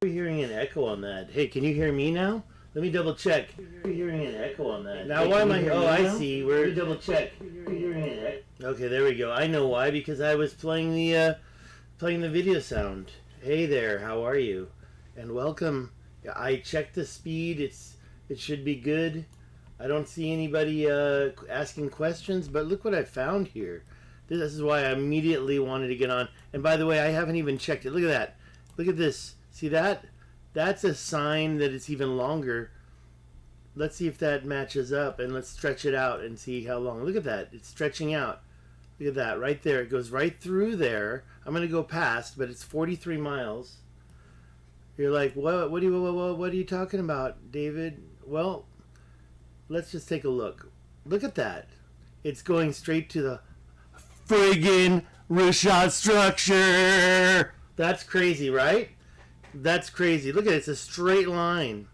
Hearing an echo on that. Hey, can you hear me now? Let me double check. You're hearing an echo on that. Now, why am I? Oh, I see. Let me double check. You're hearing an echo. Okay, there we go. I know why, because I was playing the video sound. Hey there, how are you? And welcome. I checked the speed. It should be good. I don't see anybody asking questions, but look what I found here. This is why I immediately wanted to get on. And by the way, I haven't even checked it. Look at that. Look at this. See that? That's a sign that it's even longer. Let's see if that matches up, and let's stretch it out and see how long. Look at that. It's stretching out. Look at that right there. It goes right through there. I'm going to go past, but it's 43 miles. You're like, what are you talking about, David? Well, let's just take a look. Look at that. It's going straight to the friggin' Richat structure. That's crazy, right? That's crazy. Look at it. It's a straight line.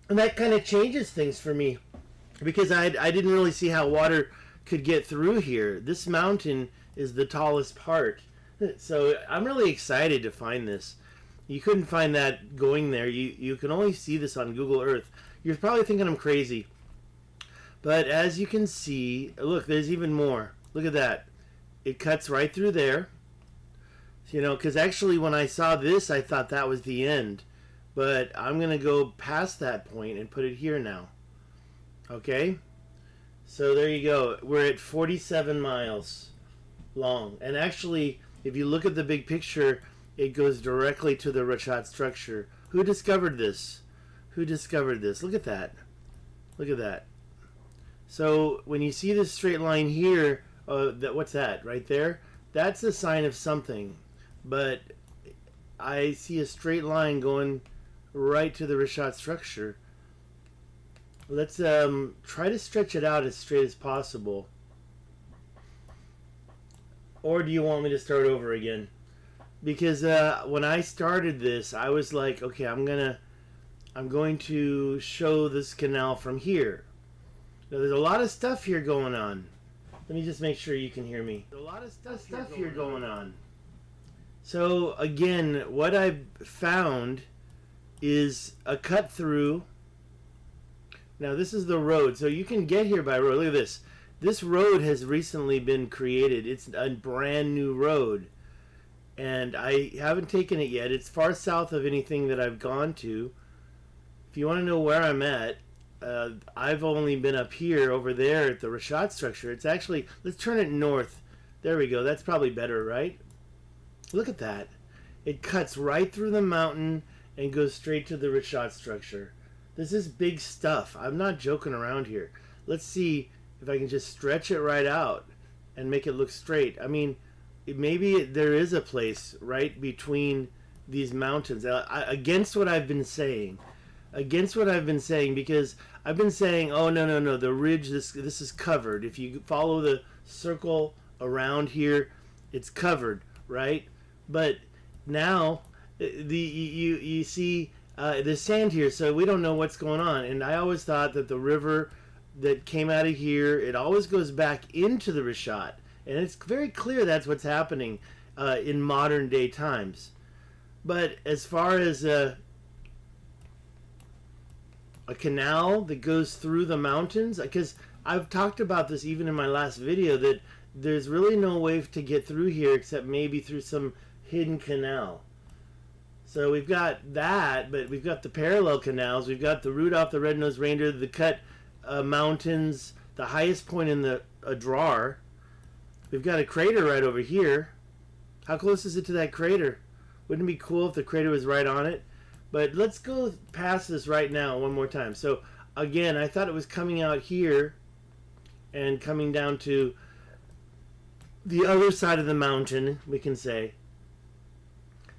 And that kind of changes things for me, because I didn't really see how water could get through here. This mountain is the tallest part. So I'm really excited to find this. You couldn't find that going there. You can only see this on Google Earth. You're probably thinking I'm crazy. But as you can see, look, there's even more. Look at that. It cuts right through there. You know, because actually when I saw this, I thought that was the end. But I'm going to go past that point and put it here now. Okay? So there you go. We're at 47 miles long. And actually, if you look at the big picture, it goes directly to the Richat structure. Who discovered this? Who discovered this? Look at that. Look at that. So when you see this straight line here, what's that right there? That's a sign of something. But I see a straight line going right to the Richat structure. Let's try to stretch it out as straight as possible. Or do you want me to start over again? Because when I started this, I was like, okay, I'm going to show this canal from here. Now, there's a lot of stuff here going on. Let me just make sure you can hear me. There's a lot of stuff here going on. So again, what I've found is a cut through. Now this is the road, so you can get here by road. Look at this. This road has recently been created. It's a brand new road, and I haven't taken it yet. It's far south of anything that I've gone to. If you want to know where I'm at, I've only been up here, over there at the Richat structure. It's actually, let's turn it north. There we go. That's probably better, right? Look at that. It cuts right through the mountain and goes straight to the Richat structure. This is big stuff. I'm not joking around here. Let's see if I can just stretch it right out and make it look straight. I mean, maybe there is a place right between these mountains. Against what I've been saying. Against what I've been saying, because I've been saying, oh, no, the ridge, this is covered. If you follow the circle around here, it's covered, right? But now, you see the sand here, so we don't know what's going on. And I always thought that the river that came out of here, it always goes back into the Richat. And it's very clear that's what's happening in modern day times. But as far as a canal that goes through the mountains, because I've talked about this even in my last video, that there's really no way to get through here except maybe through some hidden canal. So we've got that, but we've got the parallel canals. We've got the Rudolph the Red-Nosed Reindeer, the cut mountains, the highest point in the drawer. We've got a crater right over here. How close is it to that crater? Wouldn't it be cool if the crater was right on it? But let's go past this right now one more time. So again, I thought it was coming out here and coming down to the other side of the mountain, we can say.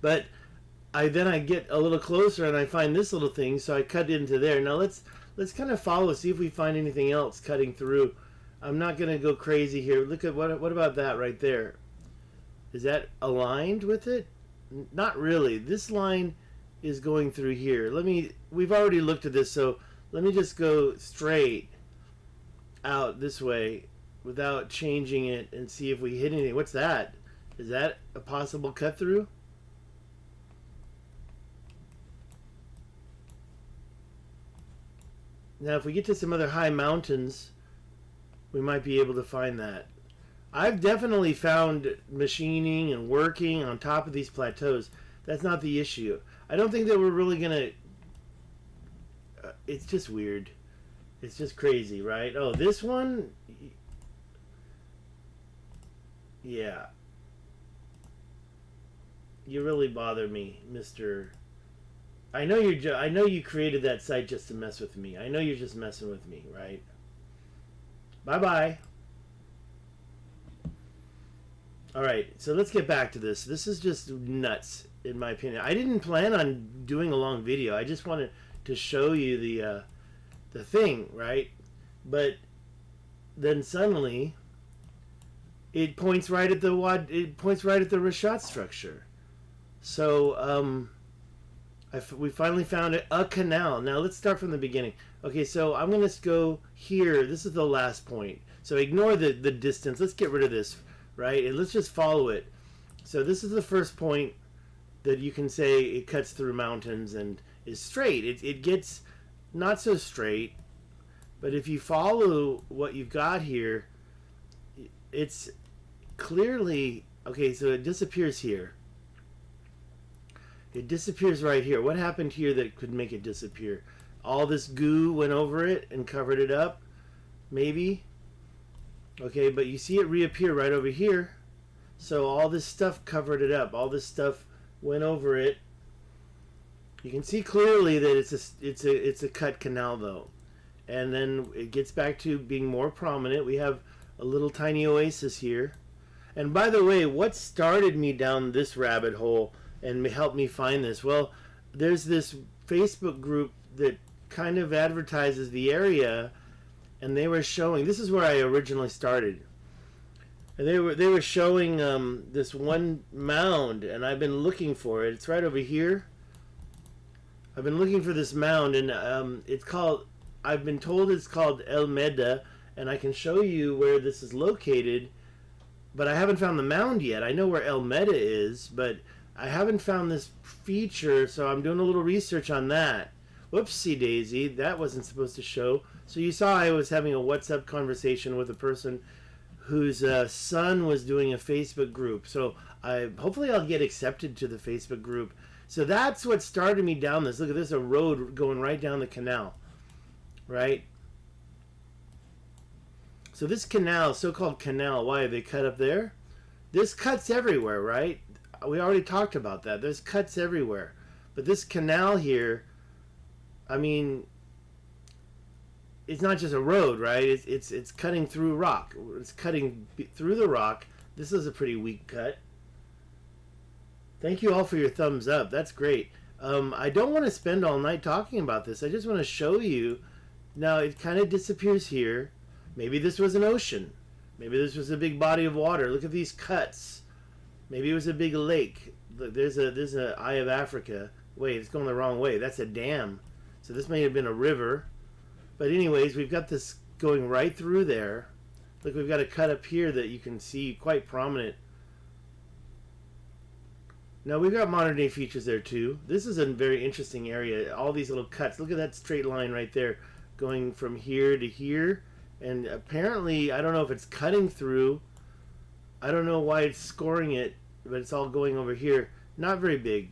But then I get a little closer and I find this little thing, so I cut into there. Now let's kind of follow, see if we find anything else cutting through. I'm not going to go crazy here. Look at what about that right there? Is that aligned with it? Not really. This line is going through here. We've already looked at this, so let me just go straight out this way without changing it and see if we hit anything. What's that? Is that a possible cut through? Now if we get to some other high mountains, we might be able to find that. I've definitely found machining and working on top of these plateaus. That's not the issue. I don't think that we're really gonna... it's just weird. It's just crazy, right? Oh, this one... yeah. You really bother me, Mr. I know you created that site just to mess with me. I know you're just messing with me, right? Bye-bye. Alright, so let's get back to this. This is just nuts, in my opinion. I didn't plan on doing a long video. I just wanted to show you the thing, right? But then suddenly it points right at the Richat structure. So we finally found a canal. Now let's start from the beginning. Okay, so I'm gonna go here. This is the last point. So ignore the distance. Let's get rid of this, right? And let's just follow it. So this is the first point that you can say it cuts through mountains and is straight. It gets not so straight, but if you follow what you've got here, it's clearly, okay, so it disappears here. It disappears right here. What happened here that could make it disappear? All this goo went over it and covered it up? Maybe? Okay, but you see it reappear right over here. So all this stuff covered it up. All this stuff went over it. You can see clearly that it's a cut canal though. And then it gets back to being more prominent. We have a little tiny oasis here. And by the way, what started me down this rabbit hole and helped me find this? Well, there's this Facebook group that kind of advertises the area, and they were showing, this is where I originally started, and they were showing this one mound, and I've been looking for it. It's right over here. I've been looking for this mound, and it's called, I've been told it's called El Meda, and I can show you where this is located, but I haven't found the mound yet. I know where El Meda is, but I haven't found this feature, so I'm doing a little research on that. Whoopsie daisy, that wasn't supposed to show. So you saw I was having a WhatsApp conversation with a person whose son was doing a Facebook group. So hopefully I'll get accepted to the Facebook group. So that's what started me down this. Look at this, a road going right down the canal, right? So this canal, so-called canal, why are they cut up there? There's cuts everywhere, right? We already talked about that. There's cuts everywhere. But this canal here, I mean, it's not just a road, right? It's cutting through rock. It's cutting through the rock. This is a pretty weak cut. Thank you all for your thumbs up. That's great. I don't want to spend all night talking about this. I just want to show you. Now, it kind of disappears here. Maybe this was an ocean. Maybe this was a big body of water. Look at these cuts. Maybe it was a big lake. Look, there's a Eye of Africa. Wait, it's going the wrong way. That's a dam. So this may have been a river. But anyways, we've got this going right through there. Look, we've got a cut up here that you can see quite prominent. Now, we've got modern day features there too. This is a very interesting area. All these little cuts. Look at that straight line right there going from here to here. And apparently, I don't know if it's cutting through. I don't know why it's scoring it, but it's all going over here. Not very big.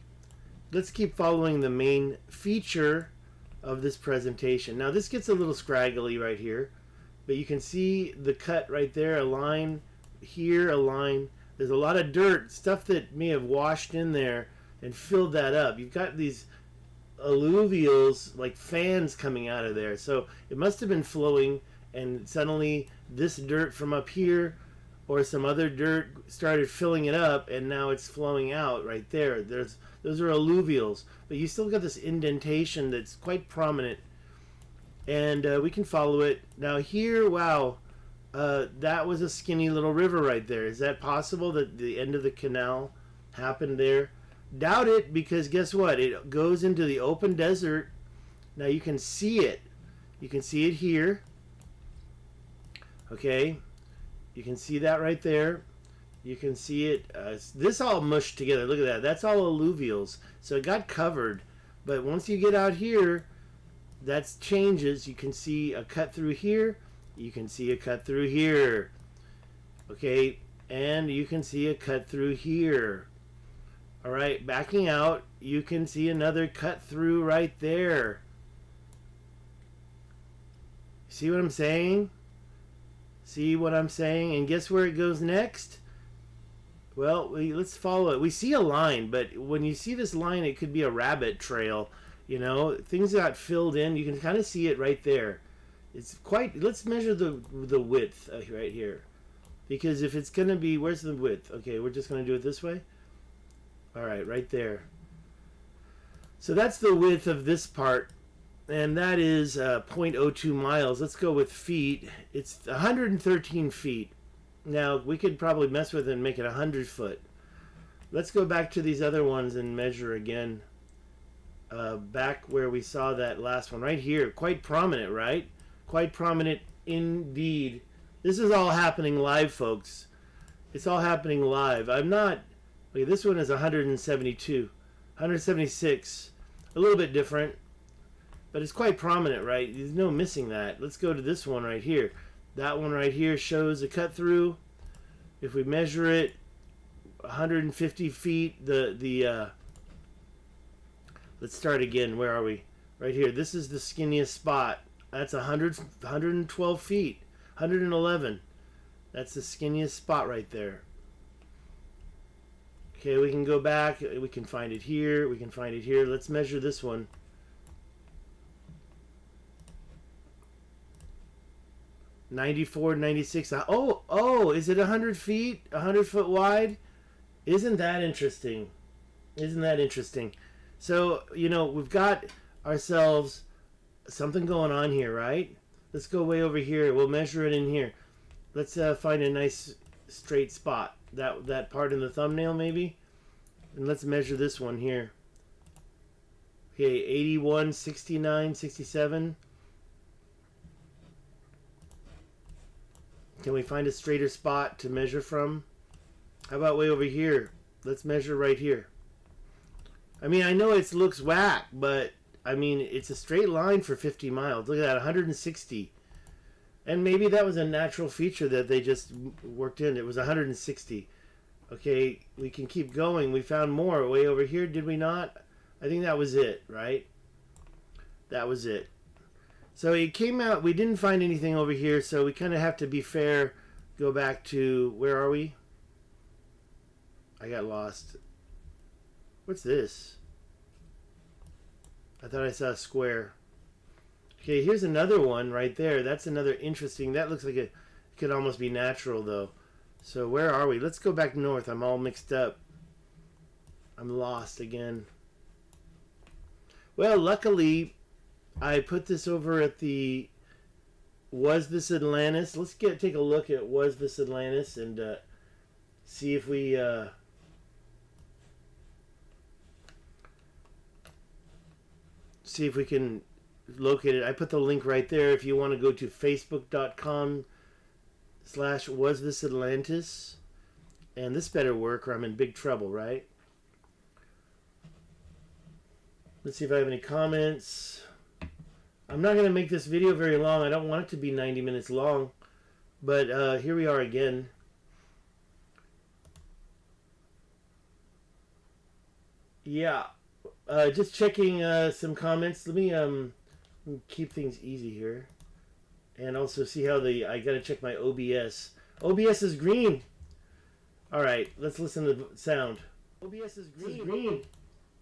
Let's keep following the main feature of this presentation. Now, this gets a little scraggly right here, but you can see the cut right there, a line here, a line. There's a lot of dirt, stuff that may have washed in there and filled that up. You've got these alluvials, like fans coming out of there. So it must have been flowing, and suddenly this dirt from up here or some other dirt started filling it up, and now it's flowing out right there. Those are alluvials, but you still got this indentation that's quite prominent, and we can follow it. Now here, wow, that was a skinny little river right there. Is that possible that the end of the canal happened there? Doubt it, because guess what? It goes into the open desert. Now you can see it. You can see it here. Okay, you can see that right there. You can see it. This all mushed together. Look at that. That's all alluvials. So it got covered. But once you get out here, that changes. You can see a cut through here. You can see a cut through here. Okay, and you can see a cut through here. All right, backing out, you can see another cut through right there. See what I'm saying? See what I'm saying? And guess where it goes next? Well, let's follow it. We see a line, but when you see this line, it could be a rabbit trail. You know, things got filled in. You can kind of see it right there. It's quite. Let's measure the width right here, because if it's gonna be, where's the width? Okay, we're just gonna do it this way. All right, right there. So that's the width of this part, and that is 0.02 miles. Let's go with feet. It's 113 feet. Now, we could probably mess with it and make it 100 foot. Let's go back to these other ones and measure again. Back where we saw that last one. Right here. Quite prominent, right? Quite prominent indeed. This is all happening live, folks. It's all happening live. I'm not... Okay, this one is 172. 176. A little bit different. But it's quite prominent, right? There's no missing that. Let's go to this one right here. That one right here shows a cut through. If we measure it, 150 feet. Let's start again. Where are we? Right here. This is the skinniest spot. That's 112 feet. 111. That's the skinniest spot right there. Okay, we can go back. We can find it here. We can find it here. Let's measure this one. '94, '96. Oh, is it 100 feet? 100 foot wide? Isn't that interesting? Isn't that interesting? So, you know, we've got ourselves something going on here, right? Let's go way over here. We'll measure it in here. Let's find a nice straight spot. That part in the thumbnail, maybe? And let's measure this one here. Okay, 81, 69, 67. Can we find a straighter spot to measure from? How about way over here? Let's measure right here. I mean, I know it looks whack, but I mean, it's a straight line for 50 miles. Look at that, 160. And maybe that was a natural feature that they just worked in. It was 160. Okay, we can keep going. We found more way over here, did we not? I think that was it, right? That was it. So it came out, we didn't find anything over here, so we kind of have to be fair. Go back to, where are we? I got lost. What's this? I thought I saw a square. Okay, here's another one right there. That's another interesting, that looks like it could almost be natural though. So where are we? Let's go back north. I'm all mixed up. I'm lost again. Well, luckily, I put this over at the Was This Atlantis? Let's take a look at Was This Atlantis and see if we can locate it. I put the link right there if you want to go to facebook.com/wasthisatlantis, and this better work or I'm in big trouble, right? Let's see if I have any comments. I'm not going to make this video very long. I don't want it to be 90 minutes long, but here we are again. Yeah, just checking some comments. Let me keep things easy here, and also see how I got to check my OBS. OBS is green. All right, let's listen to the sound. OBS is green.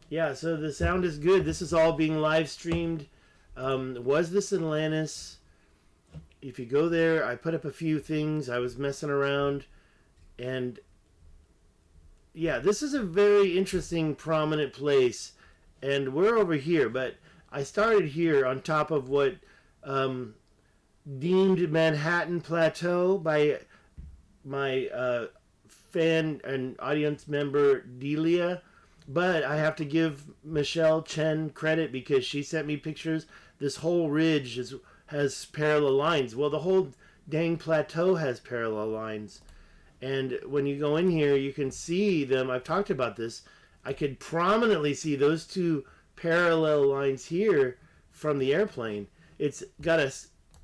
Yeah, so the sound is good. This is all being live streamed. Was This Atlantis? If you go there, I put up a few things. I was messing around, and yeah, this is a very interesting, prominent place, and we're over here. But I started here on top of what deemed Manhattan Plateau by my fan and audience member Delia. But I have to give Michelle Chen credit because she sent me pictures. This whole ridge has parallel lines. Well, the whole dang plateau has parallel lines. And when you go in here, you can see them. I've talked about this. I could prominently see those two parallel lines here from the airplane. It's got an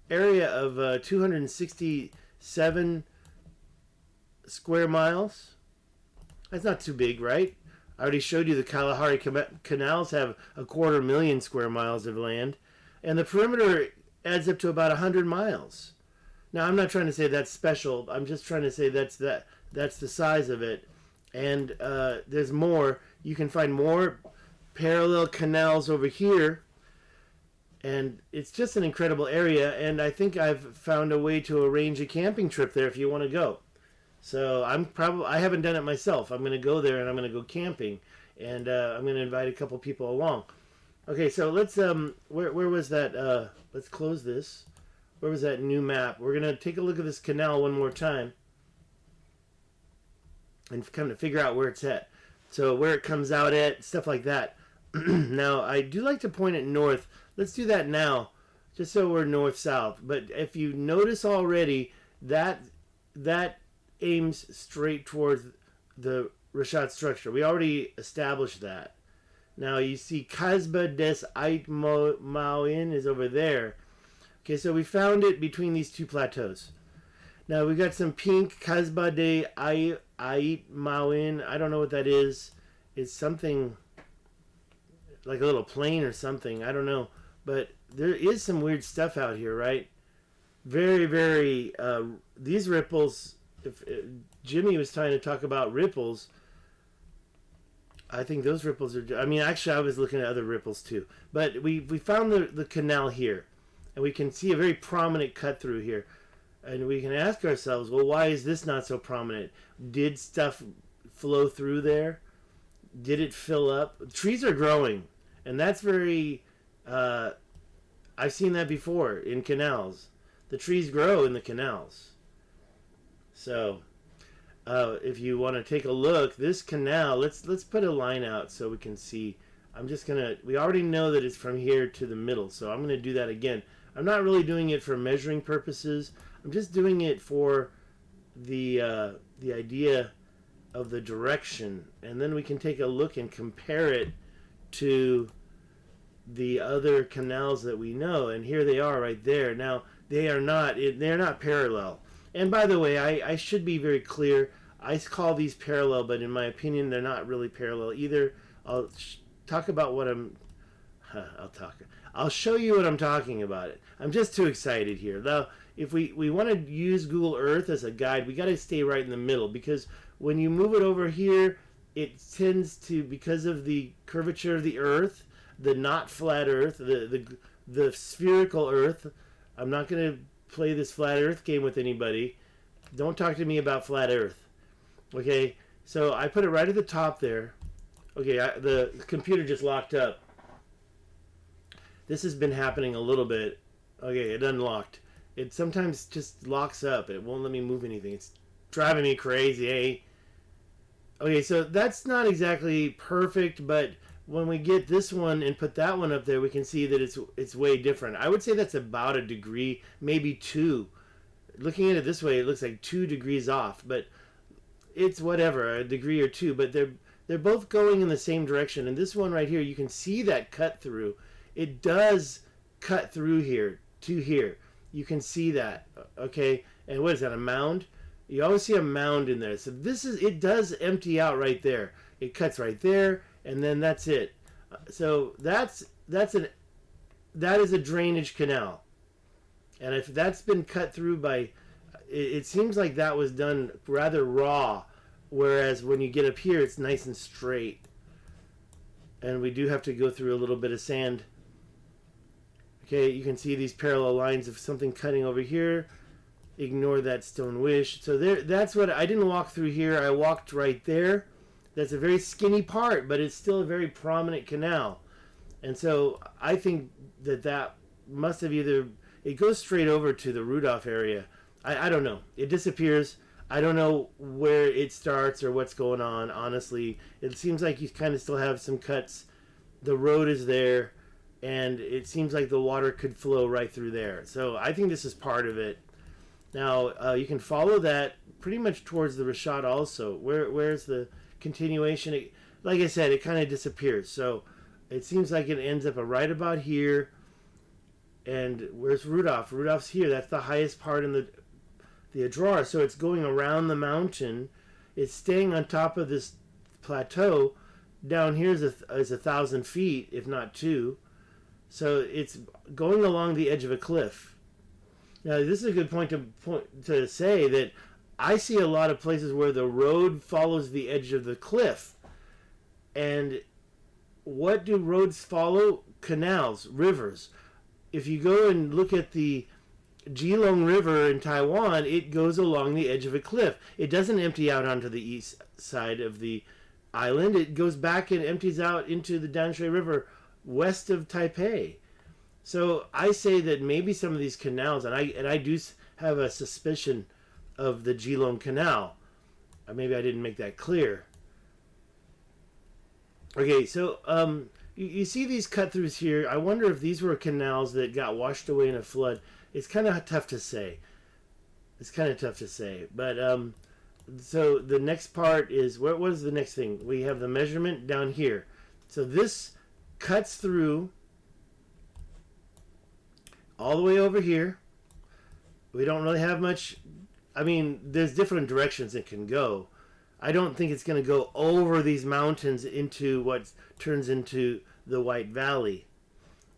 area of 267 square miles. That's not too big, right? I already showed you the Kalahari canals have 250,000 square miles of land, and the perimeter adds up to about 100 miles. Now, I'm not trying to say that's special. I'm just trying to say that's the size of it. And there's more. You can find more parallel canals over here, and it's just an incredible area. And I think I've found a way to arrange a camping trip there if you want to go. So I haven't done it myself. I'm going to go there and I'm going to go camping, and I'm going to invite a couple people along. Okay, so let's where was that? Let's close this. Where was that new map? We're going to take a look at this canal one more time and kind of figure out where it's at. So where it comes out at, stuff like that. Now, I do like to point it north. Let's do that now, just so we're north-south. But if you notice already, that aims straight towards the Richat structure. We already established that. Now you see Kasbah des Aitmaoin is over there. Okay, so we found it between these two plateaus. Now we got some pink Kasbah de Aitmaoin. I don't know what that is. It's something like a little plane or something. I don't know. But there is some weird stuff out here, right? Very, very, these ripples. If Jimmy was trying to talk about ripples, I think those ripples are. I mean, actually, I was looking at other ripples too. But we found the canal here, and we can see a very prominent cut through here, and we can ask ourselves, well, why is this not so prominent? Did stuff flow through there? Did it fill up? Trees are growing, and that's very. I've seen that before in canals. The trees grow in the canals. So, if you want to take a look, this canal, let's put a line out so we can see. We already know that it's from here to the middle, so I'm gonna do that again. I'm not really doing it for measuring purposes. I'm just doing it for the idea of the direction, and then we can take a look and compare it to the other canals that we know, and here they are right there. Now they're not parallel. And by the way, I should be very clear. I call these parallel, but in my opinion, they're not really parallel either. Talk about what I'll show you what I'm talking about. I'm just too excited here. Now, if we want to use Google Earth as a guide, we got to stay right in the middle, because when you move it over here, it tends to, because of the curvature of the Earth, the not flat Earth, the spherical Earth. I'm not going to play this flat Earth game with anybody. Don't talk to me about flat Earth. Okay, so I put it right at the top there. Okay, the computer just locked up. This has been happening a little bit. Okay, it unlocked. It sometimes just locks up. It won't let me move anything. It's driving me crazy, eh? Okay, so that's not exactly perfect, but when we get this one and put that one up there, we can see that it's way different. I would say that's about a degree, maybe 2. Looking at it this way, it looks like 2 degrees off, but it's whatever, a degree or 2. But they're both going in the same direction. And this one right here, you can see that cut through. It does cut through here to here. You can see that, okay? And what is that, a mound? You always see a mound in there. So it does empty out right there. It cuts right there, and then that's it. So that is a drainage canal. And if that's been cut through by, it seems like that was done rather raw, whereas when you get up here, it's nice and straight. And we do have to go through a little bit of sand. Okay, you can see these parallel lines of something cutting over here. Ignore that stone wish. So that's what I didn't walk through here. I walked right there. That's a very skinny part, but it's still a very prominent canal. And so I think that must have either, it goes straight over to the Rudolph area. I don't know. It disappears. I don't know where it starts or what's going on, honestly. It seems like you kind of still have some cuts. The road is there, and it seems like the water could flow right through there. So I think this is part of it. Now, you can follow that pretty much towards the Richat also. Where's the continuation? Like I said, it kind of disappears. So it seems like it ends up right about here. And where's Rudolph? Rudolph's here. That's the highest part in the Adrar. So it's going around the mountain. It's staying on top of this plateau. Down here is 1,000 feet, if not 2. So it's going along the edge of a cliff. Now, this is a good point to say that I see a lot of places where the road follows the edge of the cliff. And what do roads follow? Canals, rivers. If you go and look at the Geelong River in Taiwan, it goes along the edge of a cliff. It doesn't empty out onto the east side of the island. It goes back and empties out into the Danshui River west of Taipei. So I say that maybe some of these canals, and I do have a suspicion of the Geelong Canal. Maybe I didn't make that clear. Okay, so you see these cut-throughs here. I wonder if these were canals that got washed away in a flood. It's kind of tough to say. But so the next part is, what is the next thing? We have the measurement down here. So this cuts through all the way over here. We don't really have much. I mean, there's different directions it can go. I don't think it's going to go over these mountains into what turns into the White Valley.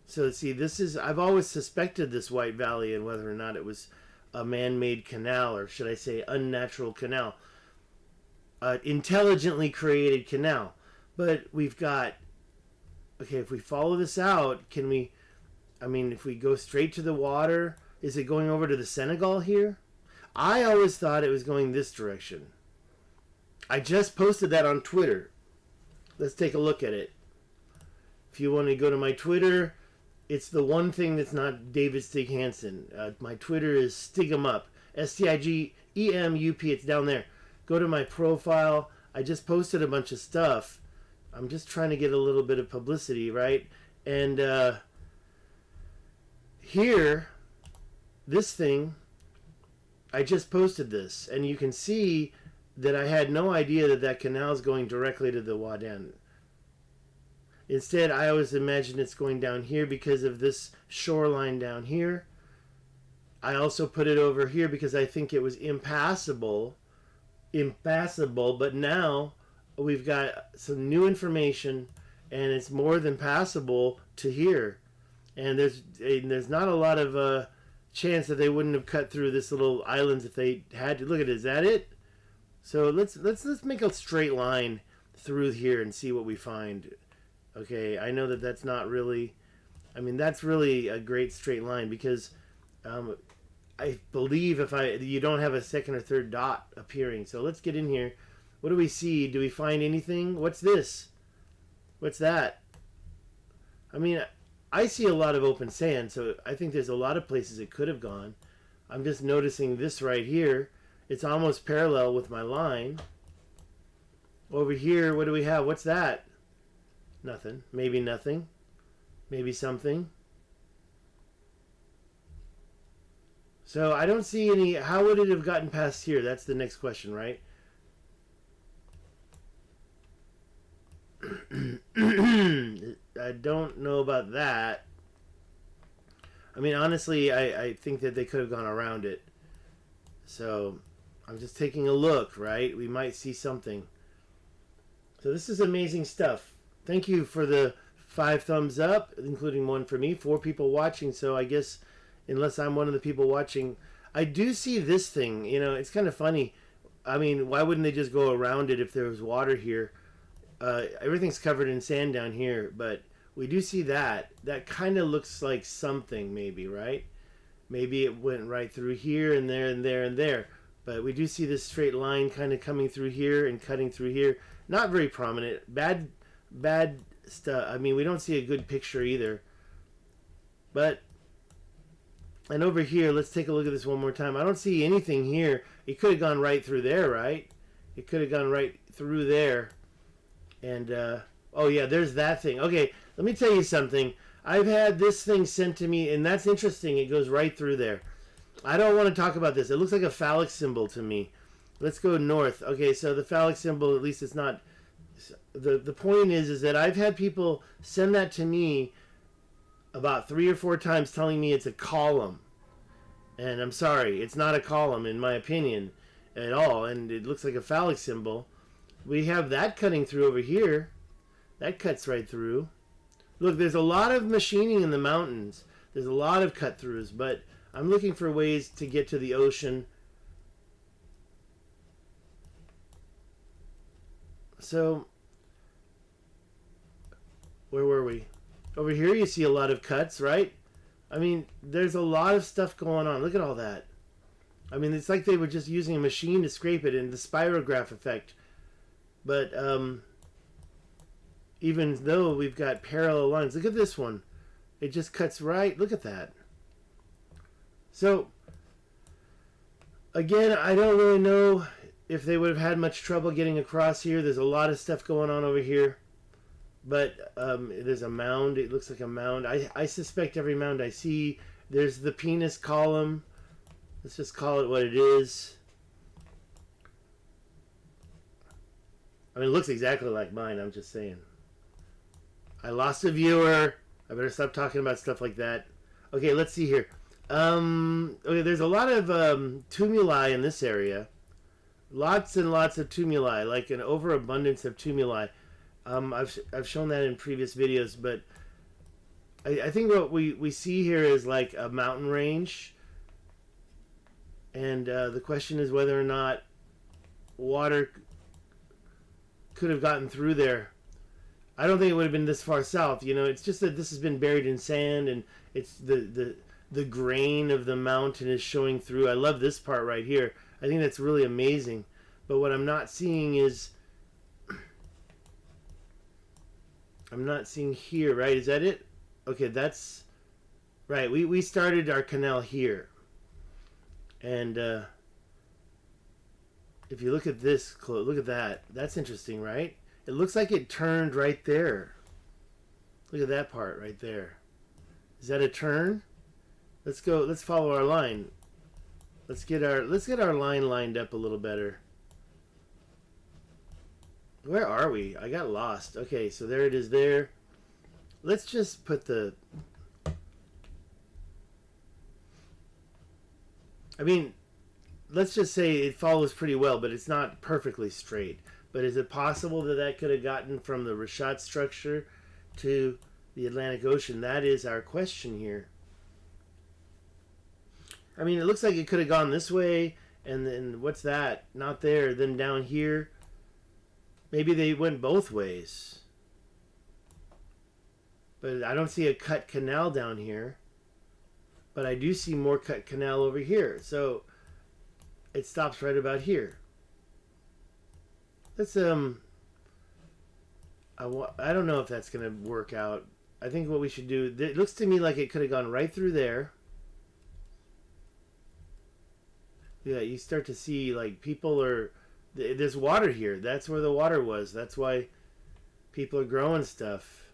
So see, I've always suspected this White Valley and whether or not it was a man-made canal, or should I say unnatural canal. Intelligently created canal. But we've got, okay, if we follow this out, if we go straight to the water, is it going over to the Senegal here? I always thought it was going this direction. I just posted that on Twitter. Let's take a look at it. If you want to go to my Twitter, it's the one thing that's not David Stig Hansen. My Twitter is Stigemup. STIGEMUP. It's down there. Go to my profile. I just posted a bunch of stuff. I'm just trying to get a little bit of publicity, right? And here, this thing, I just posted this, and you can see that I had no idea that canal is going directly to the Wadan. Instead, I always imagine it's going down here because of this shoreline down here. I also put it over here because I think it was impassable, but now we've got some new information, and it's more than passable to here. And there's not a lot of chance that they wouldn't have cut through this little islands if they had to. Look at it. Is that it? So let's make a straight line through here and see what we find. Okay, I know that that's not really. I mean, that's really a great straight line because I believe you don't have a second or third dot appearing. So let's get in here. What do we see? Do we find anything? What's this? What's that? I mean, I see a lot of open sand, so I think there's a lot of places it could have gone. I'm just noticing this right here. It's almost parallel with my line. Over here, what do we have? What's that? Nothing. Maybe nothing. Maybe something. So I don't see any. How would it have gotten past here? That's the next question, right? I don't know about that. I mean, honestly, I think that they could have gone around it. So I'm just taking a look, right? We might see something. So this is amazing stuff. Thank you for the 5 thumbs up, including one for me. 4 people watching, so I guess unless I'm one of the people watching, I do see this thing. You know, it's kind of funny. I mean, why wouldn't they just go around it if there was water here? Everything's covered in sand down here, but we do see that. That kind of looks like something, maybe, right? Maybe it went right through here and there and there and there. But we do see this straight line kind of coming through here and cutting through here. Not very prominent. Bad stuff. I mean, we don't see a good picture either. But, and over here, let's take a look at this one more time. I don't see anything here. It could have gone right through there, right? It could have gone right through there. And, oh yeah, there's that thing. Okay, let me tell you something. I've had this thing sent to me, and that's interesting. It goes right through there. I don't want to talk about this. It looks like a phallic symbol to me. Let's go north. Okay, so the phallic symbol, at least it's not... The point is that I've had people send that to me about 3 or 4 times telling me it's a column. And I'm sorry, it's not a column in my opinion at all. And it looks like a phallic symbol. We have that cutting through over here. That cuts right through. Look, there's a lot of machining in the mountains. There's a lot of cut throughs, but I'm looking for ways to get to the ocean. So, where were we? Over here you see a lot of cuts, right? I mean, there's a lot of stuff going on. Look at all that. I mean, it's like they were just using a machine to scrape it in the spirograph effect. But, even though we've got parallel lines, look at this one. It just cuts right. Look at that. So, again, I don't really know if they would have had much trouble getting across here. There's a lot of stuff going on over here. But there's a mound. It looks like a mound. I suspect every mound I see. There's the penis column. Let's just call it what it is. I mean, it looks exactly like mine. I'm just saying. I lost a viewer. I better stop talking about stuff like that. Okay, let's see here. Okay, there's a lot of tumuli in this area. Lots and lots of tumuli, like an overabundance of tumuli. I've shown that in previous videos, but I think what we see here is like a mountain range. And the question is whether or not water could have gotten through there. I don't think it would have been this far south. You know, it's just that this has been buried in sand, and it's the grain of the mountain is showing through. I love this part right here. I think that's really amazing. But what I'm not seeing is... I'm not seeing here, right? Is that it? Okay, that's... Right, we started our canal here. And if you look at this, look at that. That's interesting, right? It looks like it turned right there. Look at that part right there. Is that a turn? Let's go. Let's follow our line. Let's get our line lined up a little better. Where are we? I got lost. Okay, so there it is there. let's just put the... I mean, let's just say it follows pretty well, but it's not perfectly straight. But is it possible that that could have gotten from the Richat structure to the Atlantic Ocean? That is our question here. I mean, it looks like it could have gone this way, and then what's that? Not there. Then down here, maybe they went both ways. But I don't see a cut canal down here. But I do see more cut canal over here. So it stops right about here. Let's I don't know if that's going to work out. I think what we should do, it looks to me like it could have gone right through there. Yeah, you start to see like people are, there's water here. That's where the water was. That's why people are growing stuff.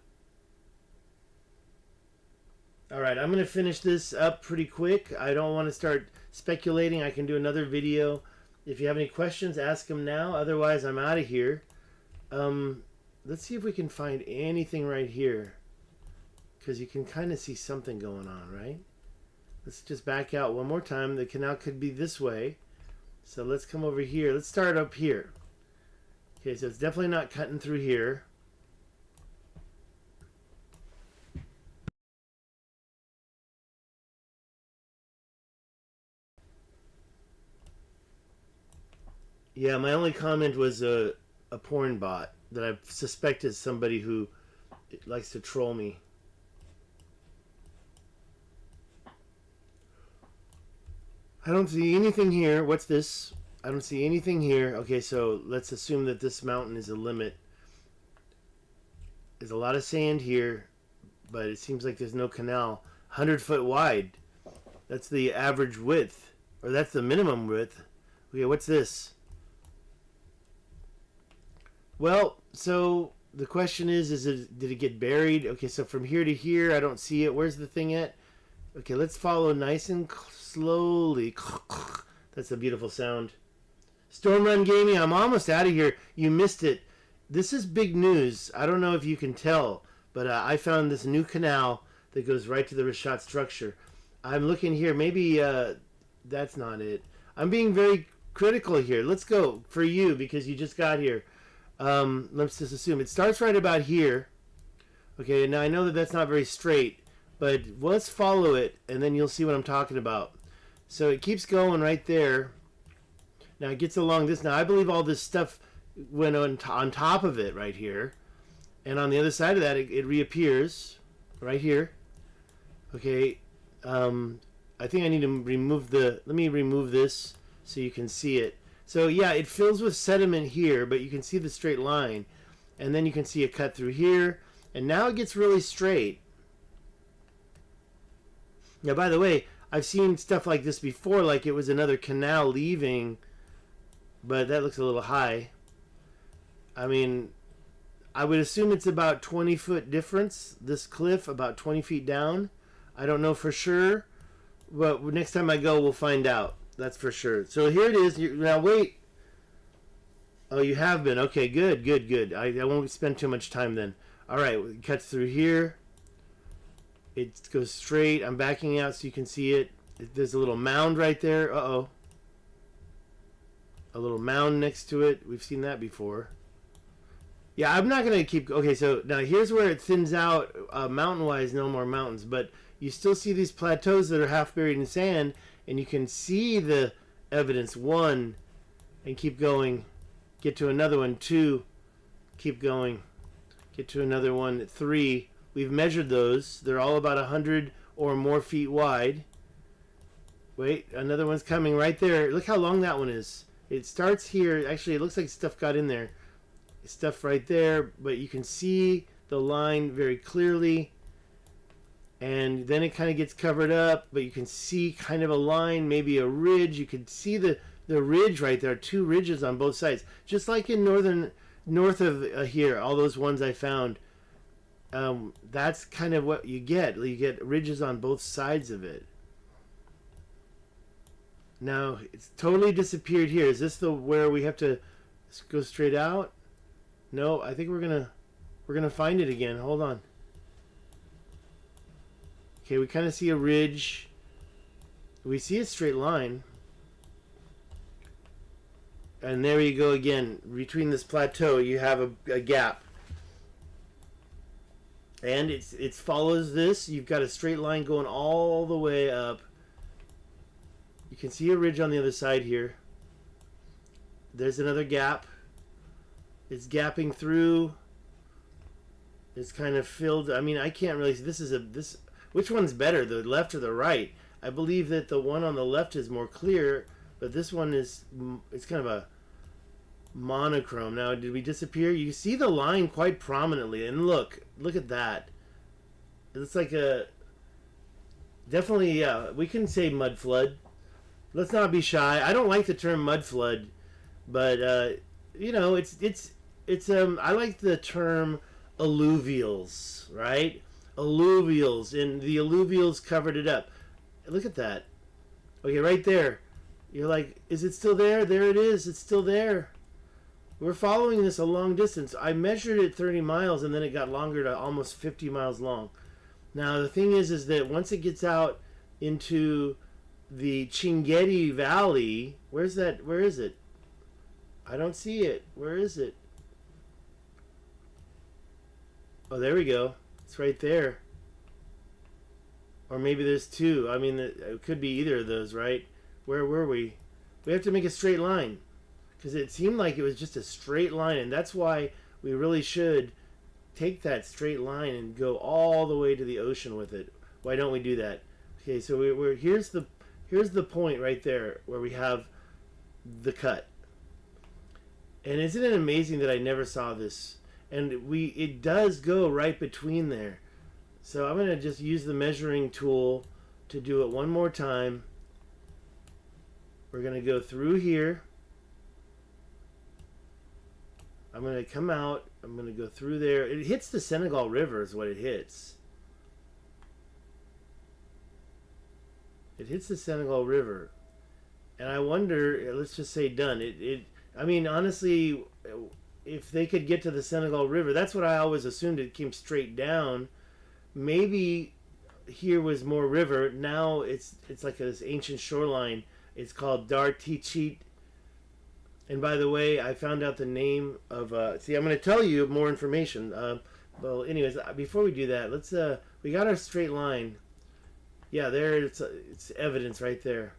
All right, I'm going to finish this up pretty quick. I don't want to start speculating. I can do another video. If you have any questions, ask them now. Otherwise, I'm out of here. Let's see if we can find anything right here. Because you can kind of see something going on, right? Let's just back out one more time. The canal could be this way. So let's come over here. Let's start up here. Okay, so it's definitely not cutting through here. Yeah, my only comment was a porn bot that I suspect is somebody who likes to troll me. I don't see anything here. What's this? I don't see anything here. Okay, so let's assume that this mountain is a limit. There's a lot of sand here, but it seems like there's no canal. 100 foot wide. That's the average width, or that's the minimum width. Okay, what's this? Well, so the question is did it get buried? Okay, so from here to here, I don't see it. Where's the thing at? Okay, let's follow nice and slowly. That's a beautiful sound. Storm Run Gaming, I'm almost out of here. You missed it. This is big news. I don't know if you can tell, but I found this new canal that goes right to the Richat structure. I'm looking here. Maybe that's not it. I'm being very critical here. Let's go for you because you just got here. Let's just assume it starts right about here. Okay, now I know that that's not very straight, but let's follow it and then you'll see what I'm talking about. So it keeps going right there. Now it gets along this. Now I believe all this stuff went on top of it right here, and on the other side of that it reappears right here. Okay, I think I need to remove the, let me remove this so you can see it. So yeah, it fills with sediment here, but you can see the straight line. And then you can see a cut through here. And now it gets really straight. Now, by the way, I've seen stuff like this before, like it was another canal leaving. But that looks a little high. I mean, I would assume it's about 20-foot difference. This cliff, about 20 feet down. I don't know for sure. But next time I go, we'll find out. That's for sure. So here it is. Now wait. Oh, you have been. Okay, good, good, good. I won't spend too much time then. All right, it cuts through here. It goes straight. I'm backing out so you can see it. There's a little mound right there. Uh-oh. A little mound next to it. We've seen that before. Yeah, I'm not going to keep... Okay, so now here's where it thins out. Mountain-wise, no more mountains. But you still see these plateaus that are half buried in sand. And you can see the evidence. 1, and keep going. Get to another one. 2, keep going. Get to another one. 3. We've measured those. They're all about 100 or more feet wide. Wait, another one's coming right there. Look how long that one is. It starts here. Actually, it looks like stuff got in there. Stuff right there, but you can see the line very clearly. And then it kind of gets covered up, but you can see kind of a line, maybe a ridge. You can see the ridge right there, 2 ridges on both sides. Just like in north of here, all those ones I found. That's kind of what you get. You get ridges on both sides of it. Now, it's totally disappeared here. Is this where we have to go straight out? No, I think we're gonna find it again. Hold on. Okay, we kind of see a ridge. We see a straight line. And there you go again. Between this plateau, you have a gap. And it follows this. You've got a straight line going all the way up. You can see a ridge on the other side here. There's another gap. It's gapping through. It's kind of filled. I mean, I can't really see. Which one's better, the left or the right? I believe that the one on the left is more clear, but this one it's kind of a monochrome. Now, did we disappear? You see the line quite prominently, and look at that. It looks like definitely, yeah, we can say mud flood. Let's not be shy. I don't like the term mud flood, but you know, it's I like the term alluvials, right? Alluvials, and the alluvials covered it up. Look at that. Okay, right there. You're like, is it still there? There it is. It's still there. We're following this a long distance. I measured it 30 miles, and then it got longer to almost 50 miles long. Now, the thing is that once it gets out into the Chinguetti Valley, where's that? Where is it? I don't see it. Where is it? Oh, there we go. It's right there. Or maybe there's two. I mean, it could be either of those, right? Where were we? We have to make a straight line. Because it seemed like it was just a straight line. And that's why we really should take that straight line and go all the way to the ocean with it. Why don't we do that? Okay, so here's the point right there where we have the cut. And isn't it amazing that I never saw this? And it does go right between there. So I'm going to just use the measuring tool to do it one more time. We're going to go through here. I'm going to come out. I'm going to go through there. It hits the Senegal River is what it hits. It hits the Senegal River. And I wonder, let's just say done. I mean, honestly, if they could get to the Senegal River, that's what I always assumed. It came straight down. Maybe here was more river. Now it's like this ancient shoreline. It's called Dar Tichit. And by the way, I found out the name of... see, I'm going to tell you more information. Well, anyways, before we do that, let's... we got our straight line. Yeah, there, it's evidence right there.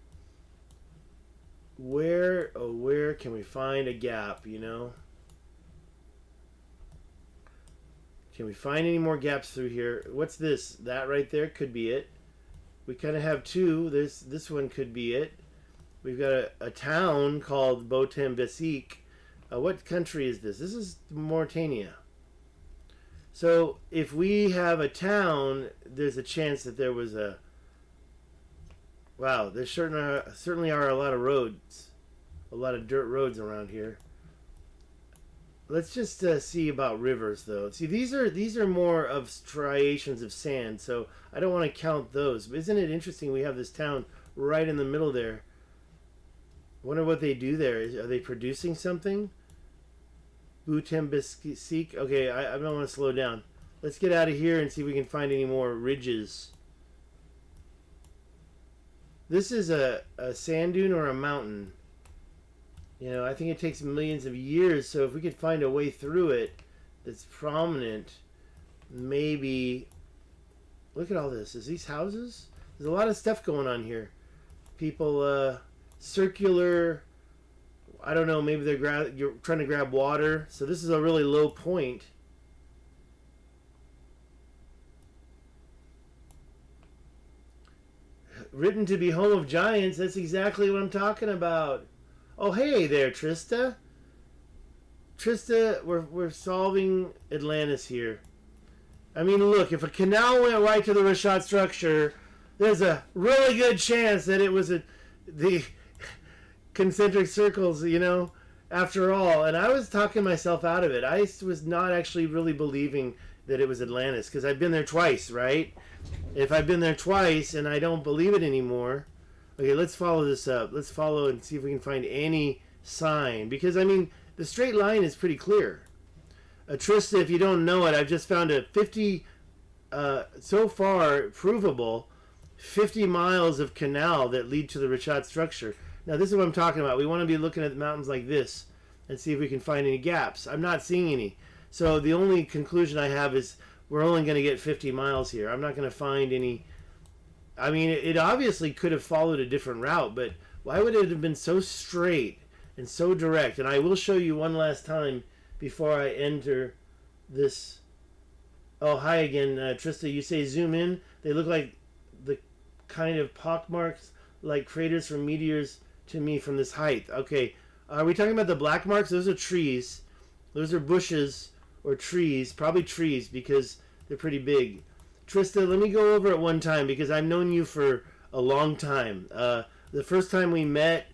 Where can we find a gap, you know? Can we find any more gaps through here? What's this? That right there could be it. We kind of have two. This one could be it. We've got a town called Boutembesik. What country is this? This is Mauritania. So if we have a town, there's a chance that there was a... Wow, there certainly are a lot of roads. A lot of dirt roads around here. Let's just see about rivers, though. See, these are more of striations of sand, so I don't want to count those. But isn't it interesting we have this town right in the middle there? I wonder what they do there. Are they producing something? Boutembesik. Okay, I don't want to slow down. Let's get out of here and see if we can find any more ridges. This is a sand dune or a mountain. You know, I think it takes millions of years, so if we could find a way through it that's prominent, maybe... Look at all this. Is these houses? There's a lot of stuff going on here. People, circular... I don't know, maybe you're trying to grab water. So this is a really low point. Written to be home of giants. That's exactly what I'm talking about. Oh, hey there, Trista. Trista, we're solving Atlantis here. I mean, look, if a canal went right to the Richat structure, there's a really good chance that it was the concentric circles, you know, after all. And I was talking myself out of it. I was not actually really believing that it was Atlantis, because I've been there twice, right? If I've been there twice and I don't believe it anymore... Okay, let's follow this up. Let's follow and see if we can find any sign. Because, I mean, the straight line is pretty clear. Trista, if you don't know it, I've just found a 50 so far provable 50 miles of canal that lead to the Richat structure. Now, this is what I'm talking about. We want to be looking at the mountains like this and see if we can find any gaps. I'm not seeing any. So the only conclusion I have is we're only going to get 50 miles here. I'm not going to find any. I mean, it obviously could have followed a different route, but why would it have been so straight and so direct? And I will show you one last time before I enter this. Oh, hi again, Trista. You say zoom in. They look like the kind of pockmarks, like craters from meteors to me from this height. Okay, are we talking about the black marks? Those are trees. Those are bushes or trees. Probably trees because they're pretty big. Trista, let me go over it one time because I've known you for a long time. The first time we met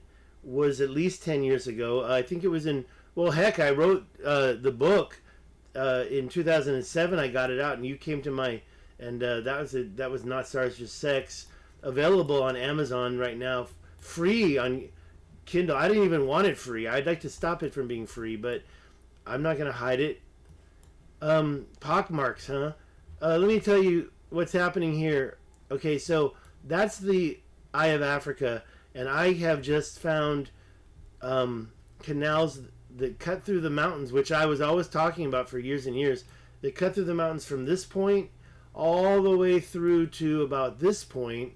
was at least 10 years ago. I think it was in, well, heck, I wrote the book in 2007. I got it out, and you came to my, and that was Not SARS, Just Sex, available on Amazon right now, free on Kindle. I didn't even want it free. I'd like to stop it from being free, but I'm not going to hide it. Pockmarks, huh? Let me tell you what's happening here. Okay, so that's the Eye of Africa, and I have just found canals that cut through the mountains, which I was always talking about for years and years. They cut through the mountains from this point all the way through to about this point,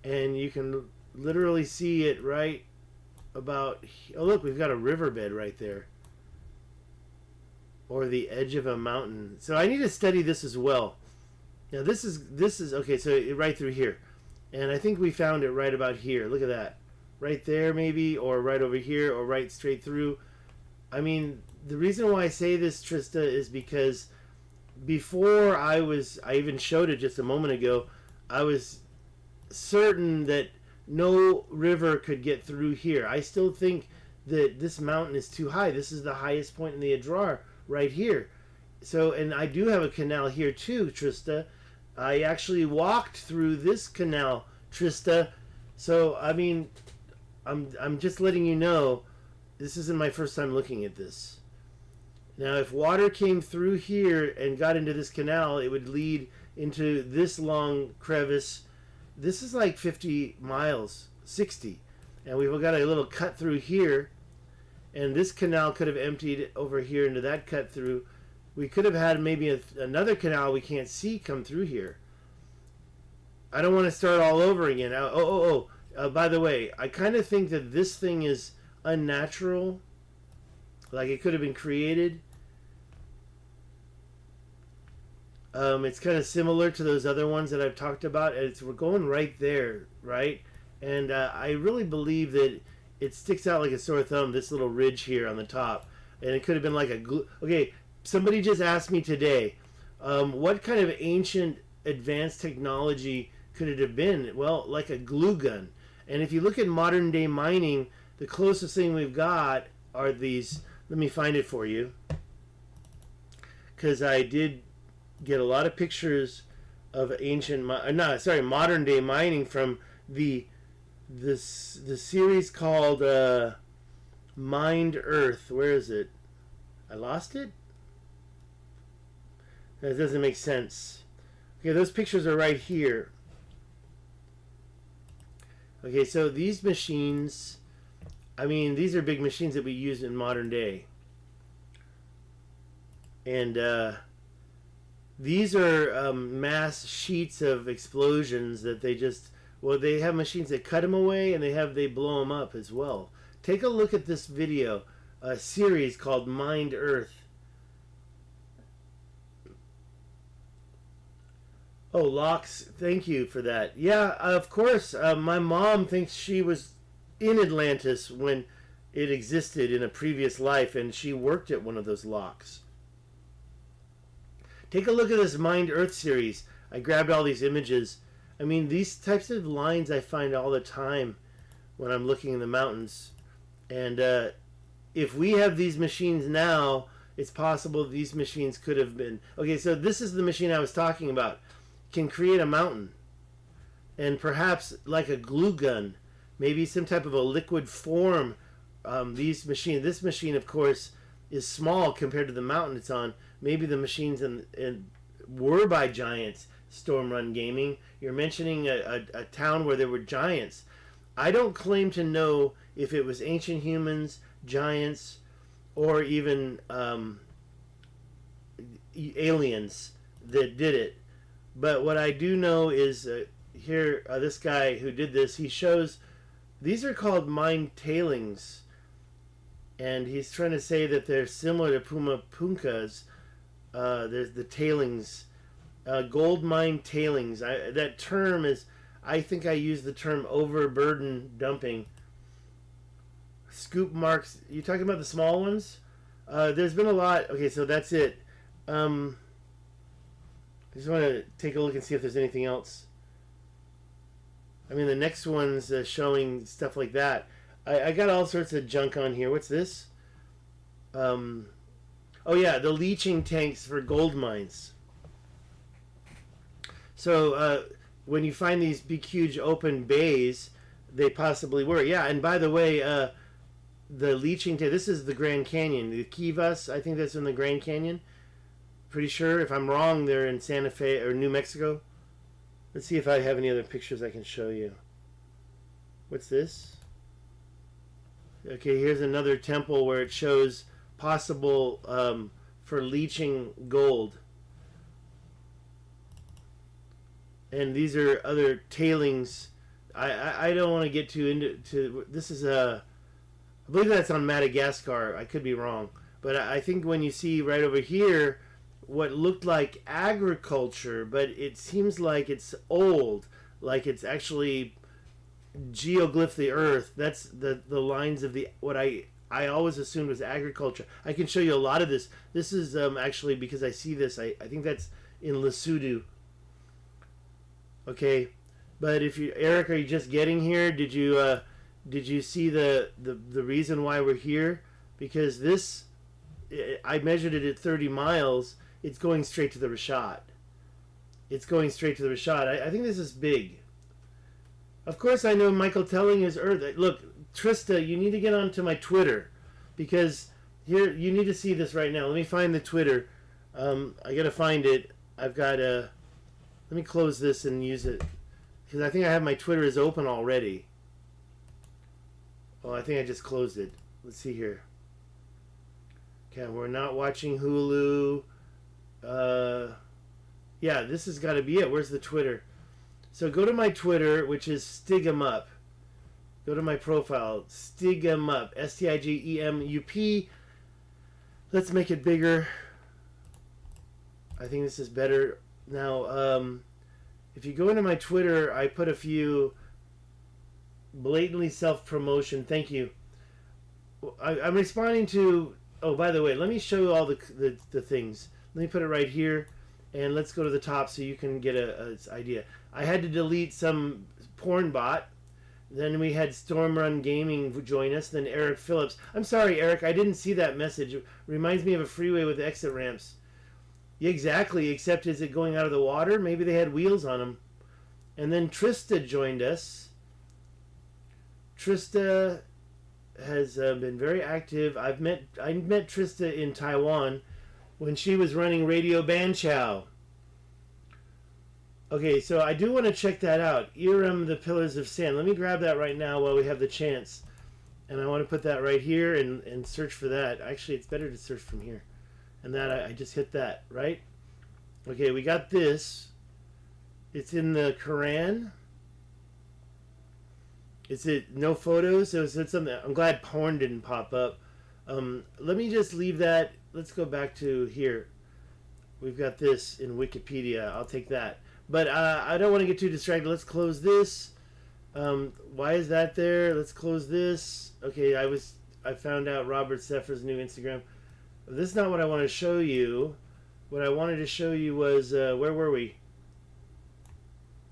and you can literally see it right about. Oh, look, we've got a riverbed right there, or the edge of a mountain. So I need to study this as well. Now this is okay. So right through here, and I think we found it right about here. Look at that, right there maybe, or right over here, or right straight through. I mean, the reason why I say this, Trista, is because before I even showed it just a moment ago, I was certain that no river could get through here. I still think that this mountain is too high. This is the highest point in the Adrar right here. So, and I do have a canal here too, Trista. I actually walked through this canal, Trista. So, I mean, I'm just letting you know, this isn't my first time looking at this. Now, if water came through here and got into this canal, it would lead into this long crevice. This is like 50 miles, 60. And we've got a little cut through here. And this canal could have emptied over here into that cut through. We could have had maybe another canal we can't see come through here. I don't want to start all over again. By the way, I kind of think that this thing is unnatural. Like it could have been created. It's kind of similar to those other ones that I've talked about. We're going right there, right? And I really believe that it sticks out like a sore thumb, this little ridge here on the top. And it could have been like a glue. Okay, somebody just asked me today, what kind of ancient advanced technology could it have been? Well, like a glue gun. And if you look at modern day mining, the closest thing we've got are these. Let me find it for you, because I did get a lot of pictures of modern day mining from the series called Mined Earth. Where is it? I lost it? That doesn't make sense. Okay, those pictures are right here. Okay, so these machines, I mean, these are big machines that we use in modern day. And these are mass sheets of explosions that they have machines that cut them away, and they blow them up as well. Take a look at this video, a series called Mined Earth. Oh, Locks, thank you for that. Yeah, of course. My mom thinks she was in Atlantis when it existed in a previous life, and she worked at one of those locks. Take a look at this Mined Earth series. I grabbed all these images. I mean, these types of lines I find all the time when I'm looking in the mountains. And if we have these machines now, it's possible these machines could have been. Okay, so this is the machine I was talking about. Can create a mountain. And perhaps like a glue gun, maybe some type of a liquid form. This machine, of course, is small compared to the mountain it's on. Maybe the machines were by giants. Storm Run Gaming, you're mentioning a town where there were giants. I don't claim to know if it was ancient humans, giants, or even aliens that did it. But what I do know is here, this guy who did this, he shows these are called mine tailings, and he's trying to say that they're similar to Puma Punkas. There's the tailings, gold mine tailings. That term is, I think I used the term overburden dumping. Scoop marks. You talking about the small ones? There's been a lot. Okay, so that's it. I just want to take a look and see if there's anything else. I mean, the next one's showing stuff like that. I got all sorts of junk on here. What's this? Oh yeah, the leaching tanks for gold mines. So when you find these big, huge open bays, they possibly were. Yeah, and by the way, the leaching tank. This is the Grand Canyon. The Kivas, I think that's in the Grand Canyon. Pretty sure. If I'm wrong, they're in Santa Fe or New Mexico. Let's see if I have any other pictures I can show you. What's this? Okay, here's another temple where it shows possible for leaching gold. And these are other tailings. I don't want to get too into this is I believe that's on Madagascar. I could be wrong, but I think when you see right over here what looked like agriculture, but it seems like it's old, like it's actually geoglyph the earth. That's the lines of the what I always assumed was agriculture. I can show you a lot of this. This is actually, because I see this, I think that's in Lesotho. Okay, but if you, Eric, are you just getting here? Did you see the reason why we're here? Because this, I measured it at 30 miles. It's going straight to the Richat. It's going straight to the Richat. I think this is big. Of course, I know Michael telling his Earth. Look, Trista, you need to get onto my Twitter, because here you need to see this right now. Let me find the Twitter. I gotta find it. I've got a. Let me close this and use it, because I think I have my Twitter is open already. Oh, I think I just closed it. Let's see here. Okay, we're not watching Hulu. Yeah, this has got to be it. Where's the Twitter? So go to my Twitter, which is Stigemup. Go to my profile, Stigemup, STIGEMUP. Let's make it bigger. I think this is better. Now, if you go into my Twitter, I put a few blatantly self-promotion. Thank you. I'm responding to... Oh, by the way, let me show you all the things. Let me put it right here, and let's go to the top so you can get an idea. I had to delete some porn bot. Then we had Storm Run Gaming join us. Then Eric Phillips. I'm sorry, Eric, I didn't see that message. It reminds me of a freeway with exit ramps. Yeah, exactly, except is it going out of the water? Maybe they had wheels on them. And then Trista joined us. Trista has been very active. I met Trista in Taiwan when she was running Radio Banchow. Okay, so I do want to check that out. Iram, the Pillars of Sand. Let me grab that right now while we have the chance. And I want to put that right here and search for that. Actually, it's better to search from here. And that, I just hit that, right? Okay, we got this. It's in the Quran. Is it no photos? So it's something. I'm glad porn didn't pop up. Let me just leave that. Let's go back to here. We've got this in Wikipedia. I'll take that. But I don't want to get too distracted. Let's close this. Why is that there? Let's close this. Okay, I found out Robert Seffer's new Instagram. This is not what I want to show you. What I wanted to show you was where were we?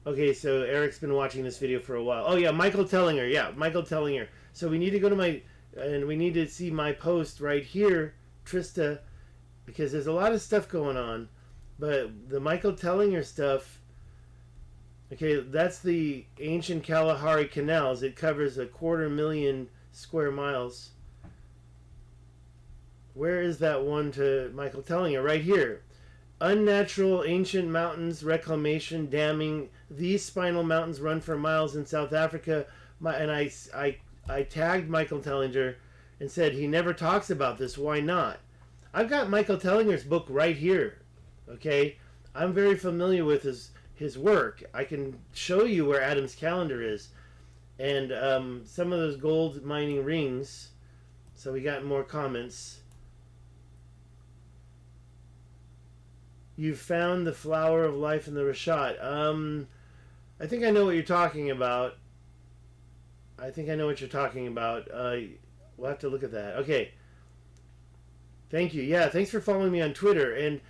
Okay, so Eric's been watching this video for a while. Oh yeah, Michael Tellinger. Yeah, Michael Tellinger. So we need to go to my, and we need to see my post right here, Trista, because there's a lot of stuff going on. But the Michael Tellinger stuff, okay, that's the ancient Kalahari canals. It covers 250,000 square miles. Where is that one to Michael Tellinger? Right here. Unnatural ancient mountains, reclamation, damming. These spinal mountains run for miles in South Africa. I tagged Michael Tellinger and said he never talks about this. Why not? I've got Michael Tellinger's book right here. Okay, I'm very familiar with his work. I can show you where Adam's calendar is, and some of those gold mining rings. So we got more comments. You found the flower of life in the Richat. I think I know what you're talking about. I think I know what you're talking about. We'll have to look at that. Okay. Thank you. Yeah, thanks for following me on Twitter. And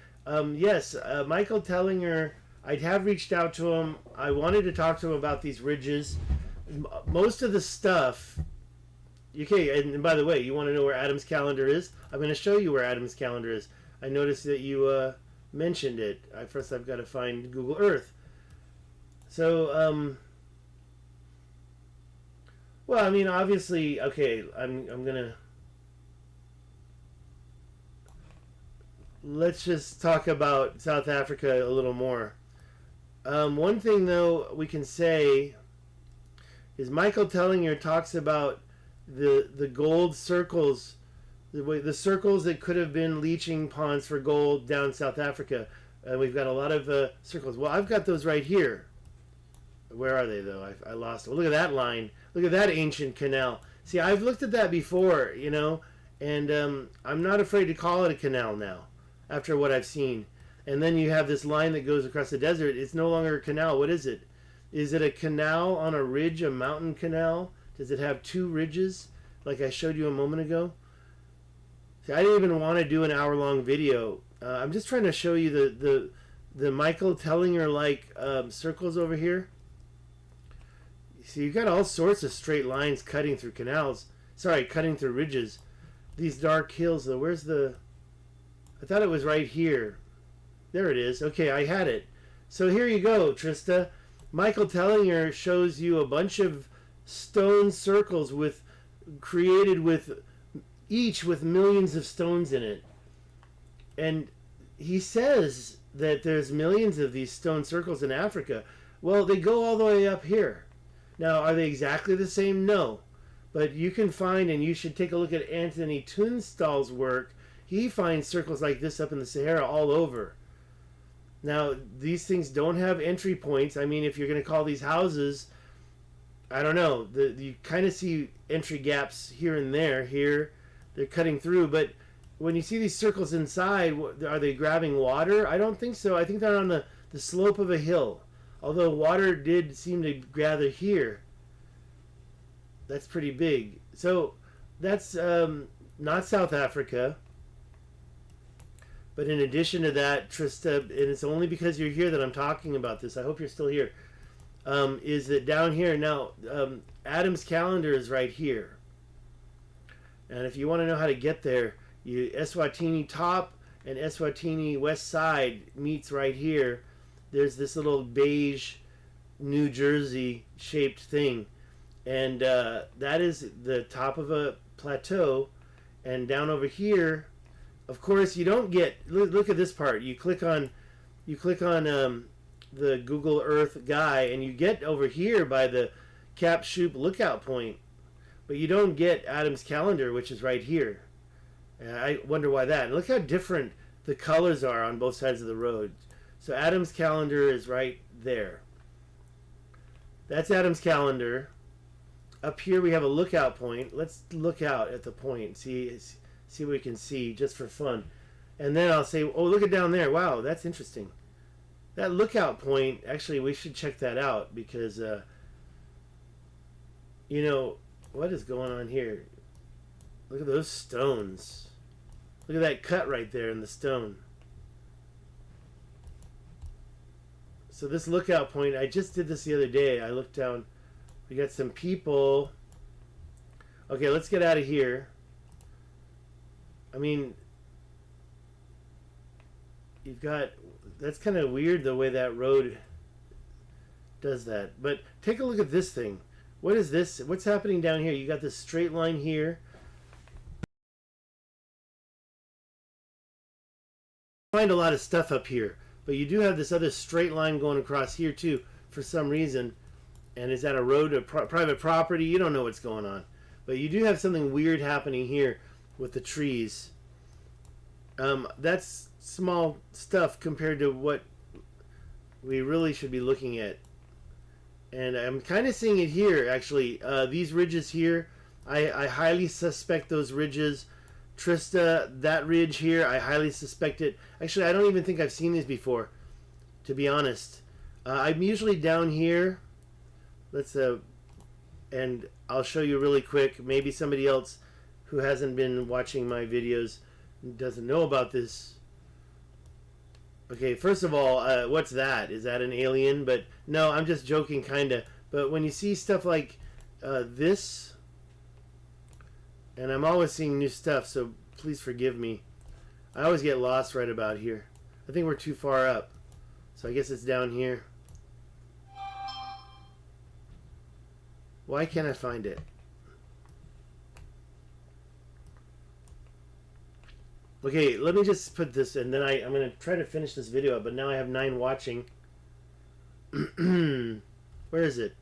yes, Michael Tellinger, I have reached out to him. I wanted to talk to him about these ridges. Most of the stuff... Okay, and by the way, you want to know where Adam's calendar is? I'm going to show you where Adam's calendar is. I noticed that you... mentioned it. First I've got to find Google Earth. So well, I mean, obviously, okay, I'm gonna, let's just talk about South Africa a little more. One thing though we can say is Michael Tellinger talks about the gold circles, the circles that could have been leaching ponds for gold down South Africa. We've got a lot of circles. Well, I've got those right here. Where are they, though? I lost them. Look at that line. Look at that ancient canal. See, I've looked at that before, you know, and I'm not afraid to call it a canal now, after what I've seen. And then you have this line that goes across the desert. It's no longer a canal. What is it? Is it a canal on a ridge, a mountain canal? Does it have two ridges, like I showed you a moment ago? See, I didn't even want to do an hour-long video. I'm just trying to show you the Michael Tellinger-like circles over here. See, you've got all sorts of straight lines cutting through canals. Sorry, cutting through ridges. These dark hills, though. Where's the... I thought it was right here. There it is. Okay, I had it. So here you go, Trista. Michael Tellinger shows you a bunch of stone circles created with... each with millions of stones in it. And he says that there's millions of these stone circles in Africa. Well, they go all the way up here. Now, are they exactly the same? No. But you can find, and you should take a look at Anthony Tunstall's work. He finds circles like this up in the Sahara all over. Now, these things don't have entry points. I mean, if you're going to call these houses, I don't know. You kind of see entry gaps here and there. Here, they're cutting through. But when you see these circles inside, are they grabbing water? I don't think so. I think they're on the slope of a hill. Although water did seem to gather here. That's pretty big. So that's not South Africa. But in addition to that, Trista, and it's only because you're here that I'm talking about this. I hope you're still here. Is that down here now? Adam's calendar is right here. And if you want to know how to get there, Eswatini top and Eswatini west side meets right here. There's this little beige New Jersey shaped thing, and that is the top of a plateau. And down over here, of course, you don't get, look at this part. You click on the Google Earth guy, and you get over here by the Cap Shoop lookout point, but you don't get Adam's calendar, which is right here. And I wonder why that. And look how different the colors are on both sides of the road. So Adam's calendar is right there. That's Adam's calendar. Up here we have a lookout point. Let's look out at the point. See what we can see just for fun. And then I'll say, oh, look at down there. Wow, that's interesting. That lookout point, actually, we should check that out because, you know, what is going on here? Look at those stones. Look at that cut right there in the stone. So this lookout point, I just did this the other day. I looked down. We got some people. Okay, let's get out of here. I mean, you've got... That's kind of weird the way that road does that. But take a look at this thing. What is this? What's happening down here? You got this straight line here. find a lot of stuff up here, but you do have this other straight line going across here too for some reason. And is that a road, a private property? You don't know what's going on, but you do have something weird happening here with the trees. That's small stuff compared to what we really should be looking at. And I'm kind of seeing it here, actually. These ridges here, I highly suspect those ridges. Trista, that ridge here, I highly suspect it. Actually, I don't even think I've seen these before, to be honest. I'm usually down here. Let's, and I'll show you really quick. Maybe somebody else who hasn't been watching my videos doesn't know about this. Okay, first of all, what's that? Is that an alien? But no, I'm just joking, kind of. But when you see stuff like this, and I'm always seeing new stuff, so please forgive me. I always get lost right about here. I think we're too far up. So I guess it's down here. Why can't I find it? Okay, let me just put this, and then I'm going to try to finish this video up, but now I have 9 watching. Where is it?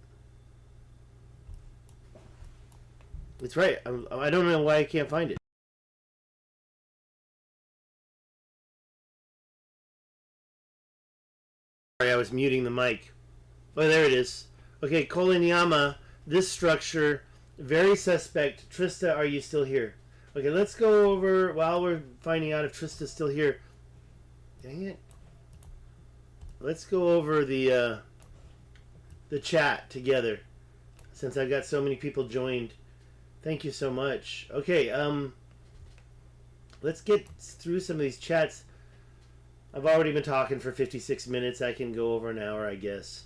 It's right. I don't know why I can't find it. Sorry, I was muting the mic. Oh, there it is. Okay, Kolonyama, this structure, very suspect. Trista, are you still here? Okay, let's go over, while we're finding out if Trista's still here. Dang it. Let's go over the chat together, since I've got so many people joined. Thank you so much. Okay, let's get through some of these chats. I've already been talking for 56 minutes. I can go over an hour, I guess.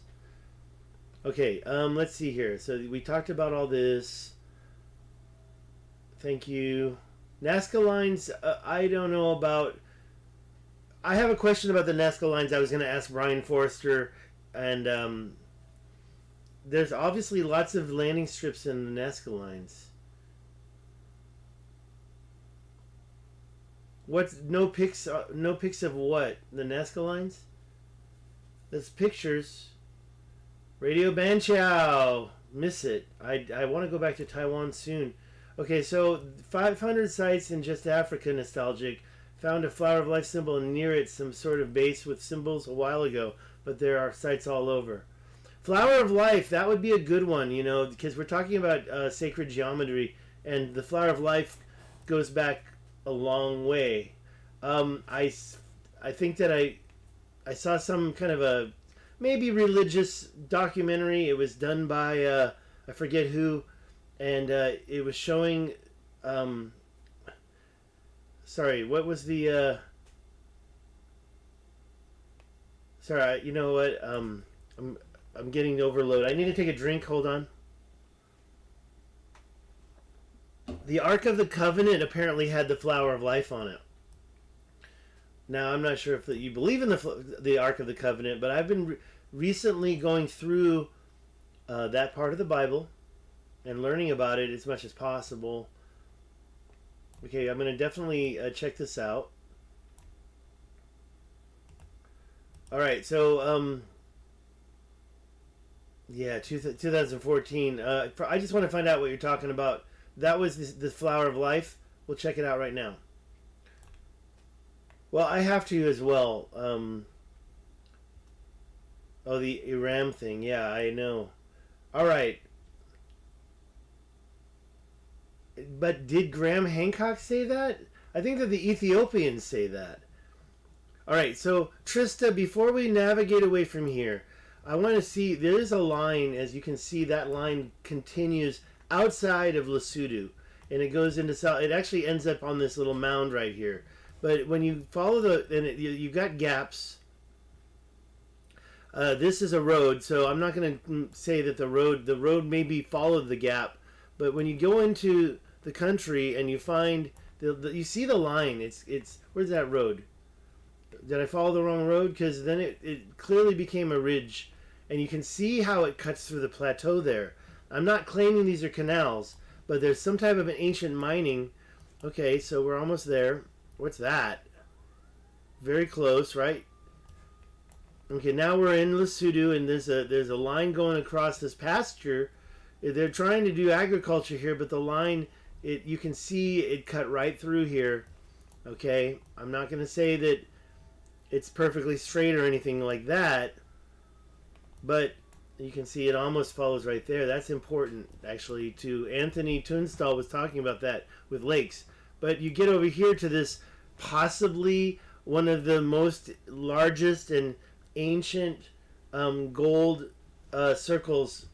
Okay, let's see here. So we talked about all this. Thank you. Nazca lines, I don't know about... I have a question about the Nazca lines I was going to ask Brian Forrester, and there's obviously lots of landing strips in the Nazca lines. What's no pics of what? The Nazca lines? There's pictures. Radio Banchow. Miss it. I want to go back to Taiwan soon. Okay, so 500 sites in just Africa nostalgic. Found a Flower of Life symbol and near it some sort of base with symbols a while ago, but there are sites all over. Flower of Life, that would be a good one, you know, because we're talking about sacred geometry, and the Flower of Life goes back a long way. I think that I saw some kind of a maybe religious documentary. It was done by I forget who, and it was showing sorry, what was the sorry, you know what, I'm getting overload. I need to take a drink. Hold on. The Ark of the Covenant apparently had the Flower of Life on it. Now, I'm not sure if you believe in the Ark of the Covenant, but I've been recently going through that part of the Bible and learning about it as much as possible. Okay, I'm going to definitely check this out. All right, so yeah, 2014. I just want to find out what you're talking about. That was the Flower of Life. We'll check it out right now. Well, I have to as well. Oh, the Iram thing. Yeah, I know. All right. But did Graham Hancock say that? I think that the Ethiopians say that. All right, so Trista, before we navigate away from here, I want to see, there is a line, as you can see, that line continues outside of Lesotho, and it goes into south. It actually ends up on this little mound right here. But when you follow you've got gaps. This is a road, so I'm not going to say that the road maybe followed the gap, but when you go into the country and you find you see the line. It's where's that road? Did I follow the wrong road? Because then it clearly became a ridge, and you can see how it cuts through the plateau there. I'm not claiming these are canals, but there's some type of an ancient mining. Okay, so we're almost there. What's that? Very close, right? Okay, now we're in Lesotho, and there's a line going across this pasture. They're trying to do agriculture here, but the line, you can see it cut right through here. Okay, I'm not going to say that it's perfectly straight or anything like that, but you can see it almost follows right there. That's important, actually, too. Anthony Tunstall was talking about that with lakes. But you get over here to this possibly one of the most largest and ancient gold circles,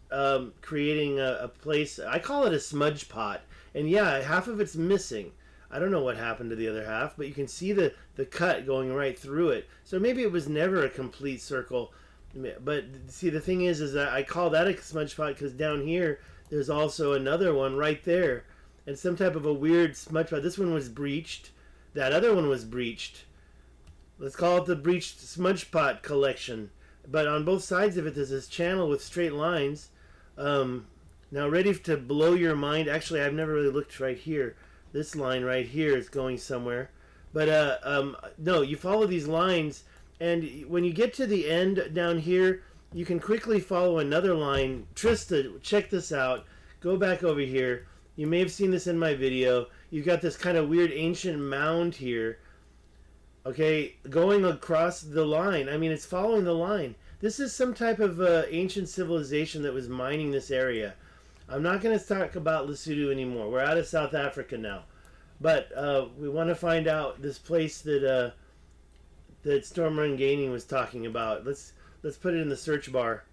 creating a place. I call it a smudge pot. And yeah, half of it's missing. I don't know what happened to the other half, but you can see the cut going right through it. So maybe it was never a complete circle. But see, the thing is that I call that a smudge pot because down here there's also another one right there, and some type of a weird smudge pot. This one was breached. That other one was breached. Let's call it the breached smudge pot collection. But on both sides of it, there's this channel with straight lines. Now, ready to blow your mind. Actually, I've never really looked right here. This line right here is going somewhere. But no, you follow these lines, and when you get to the end down here, you can quickly follow another line. Trista, check this out. Go back over here. You may have seen this in my video. You've got this kind of weird ancient mound here. Okay, going across the line. I mean, it's following the line. This is some type of ancient civilization that was mining this area. I'm not going to talk about Lesotho anymore. We're out of South Africa now. But we want to find out this place that that Storm Run Gaming was talking about. Let's put it in the search bar.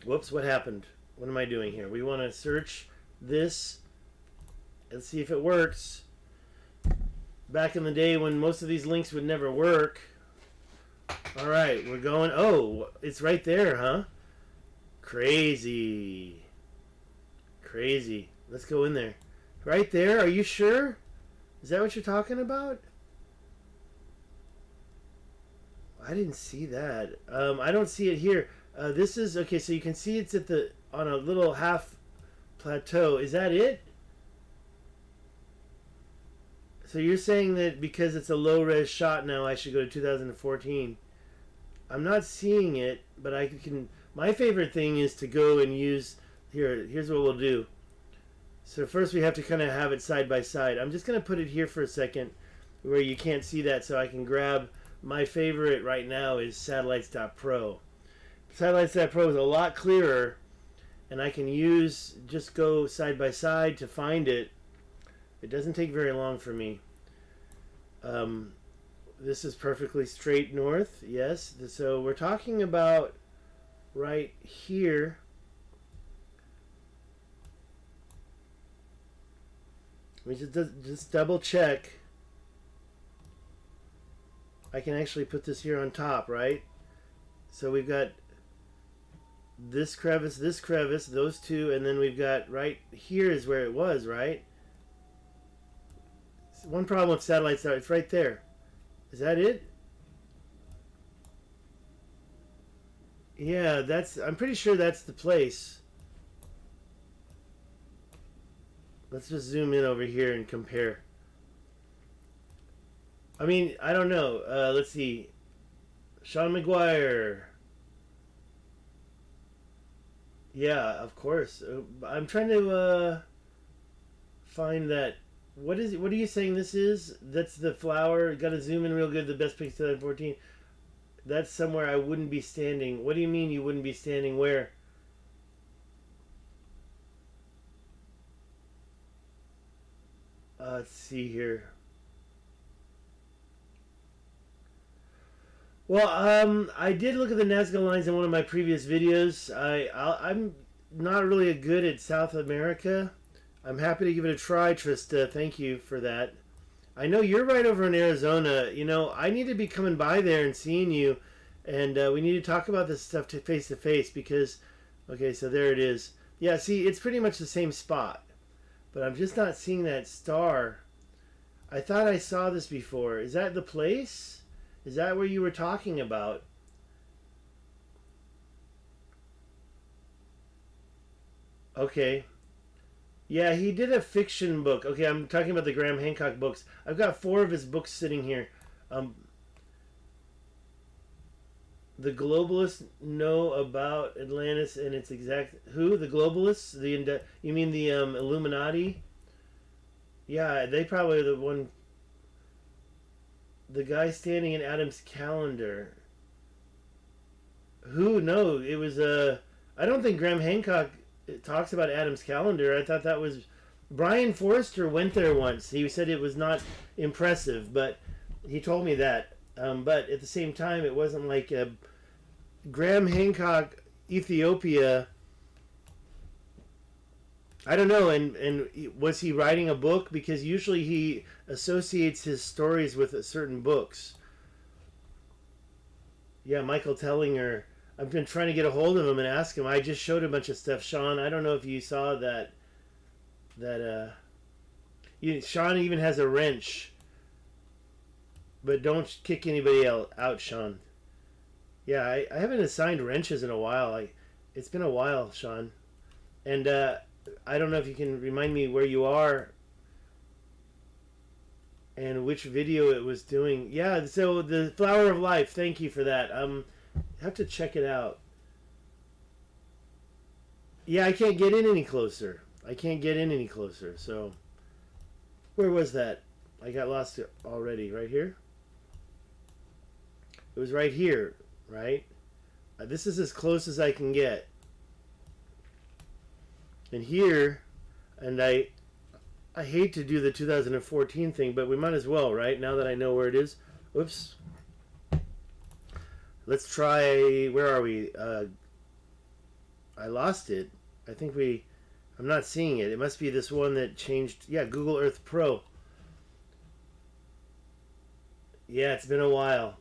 Whoops, what happened? What am I doing here? We want to search this and see if it works. Back in the day when most of these links would never work. All right, we're going. Oh, it's right there, huh? Crazy. Crazy. Let's go in there. Right there? Are you sure? Is that what you're talking about? I didn't see that. I don't see it here. This is okay. So you can see it's at the on a little half plateau. Is that it? So you're saying that because it's a low-res shot now, I should go to 2014. I'm not seeing it, but I can. My favorite thing is to go and use. Here's what we'll do. So first we have to kind of have it side by side. I'm just going to put it here for a second where you can't see that, so I can grab. My favorite right now is satellites.pro. Satellites.pro is a lot clearer, and I can just go side by side to find it. It doesn't take very long for me. This is perfectly straight north, yes. So we're talking about right here. Let me just double check. I can actually put this here on top, right? So we've got this crevice, those two, and then we've got right here is where it was, right? One problem with satellites, it's right there. Is that it? Yeah, I'm pretty sure that's the place. Let's just zoom in over here and compare. I mean, I don't know. Let's see. Sean McGuire. Yeah, of course. I'm trying to find that. What are you saying this is? That's the flower. Got to zoom in real good. The best pick 2014. That's somewhere I wouldn't be standing. What do you mean you wouldn't be standing where? Let's see here. Well, I did look at the Nazca lines in one of my previous videos. I'm not really good at South America. I'm happy to give it a try, Trista. Thank you for that. I know you're right over in Arizona. You know, I need to be coming by there and seeing you, and we need to talk about this stuff face to face because, okay, so there it is. Yeah, see, it's pretty much the same spot, but I'm just not seeing that star. I thought I saw this before. Is that the place? Is that where you were talking about? Okay. Yeah, he did a fiction book. Okay, I'm talking about the Graham Hancock books. I've got 4 of his books sitting here. Um, the globalists know about Atlantis and its exact who? The globalists? You mean the Illuminati? Yeah, they probably are the one. The guy standing in Adam's calendar. Who? No, it was I don't think Graham Hancock talks about Adam's calendar. I thought that was Brian Forrester went there once. He said it was not impressive, but he told me that. But at the same time, it wasn't like Graham Hancock, Ethiopia. I don't know. And was he writing a book? Because usually he associates his stories with certain books. Yeah, Michael Tellinger. I've been trying to get a hold of him and ask him. I just showed a bunch of stuff. Sean, I don't know if you saw that. Sean even has a wrench. But don't kick anybody out, Sean. Yeah, I haven't assigned wrenches in a while. It's been a while, Sean. And I don't know if you can remind me where you are and which video it was doing. Yeah, so the Flower of Life. Thank you for that. Have to check it out. Yeah, I can't get in any closer. I can't get in any closer. So, where was that? I got lost already. Right here? It was right here, right? This is as close as I can get. And here, and I hate to do the 2014 thing, but we might as well, right? Now that I know where it is. Oops. Let's try. Where are we? I lost it. I think I'm not seeing it. It must be this one that changed. Yeah, Google Earth Pro. Yeah, it's been a while.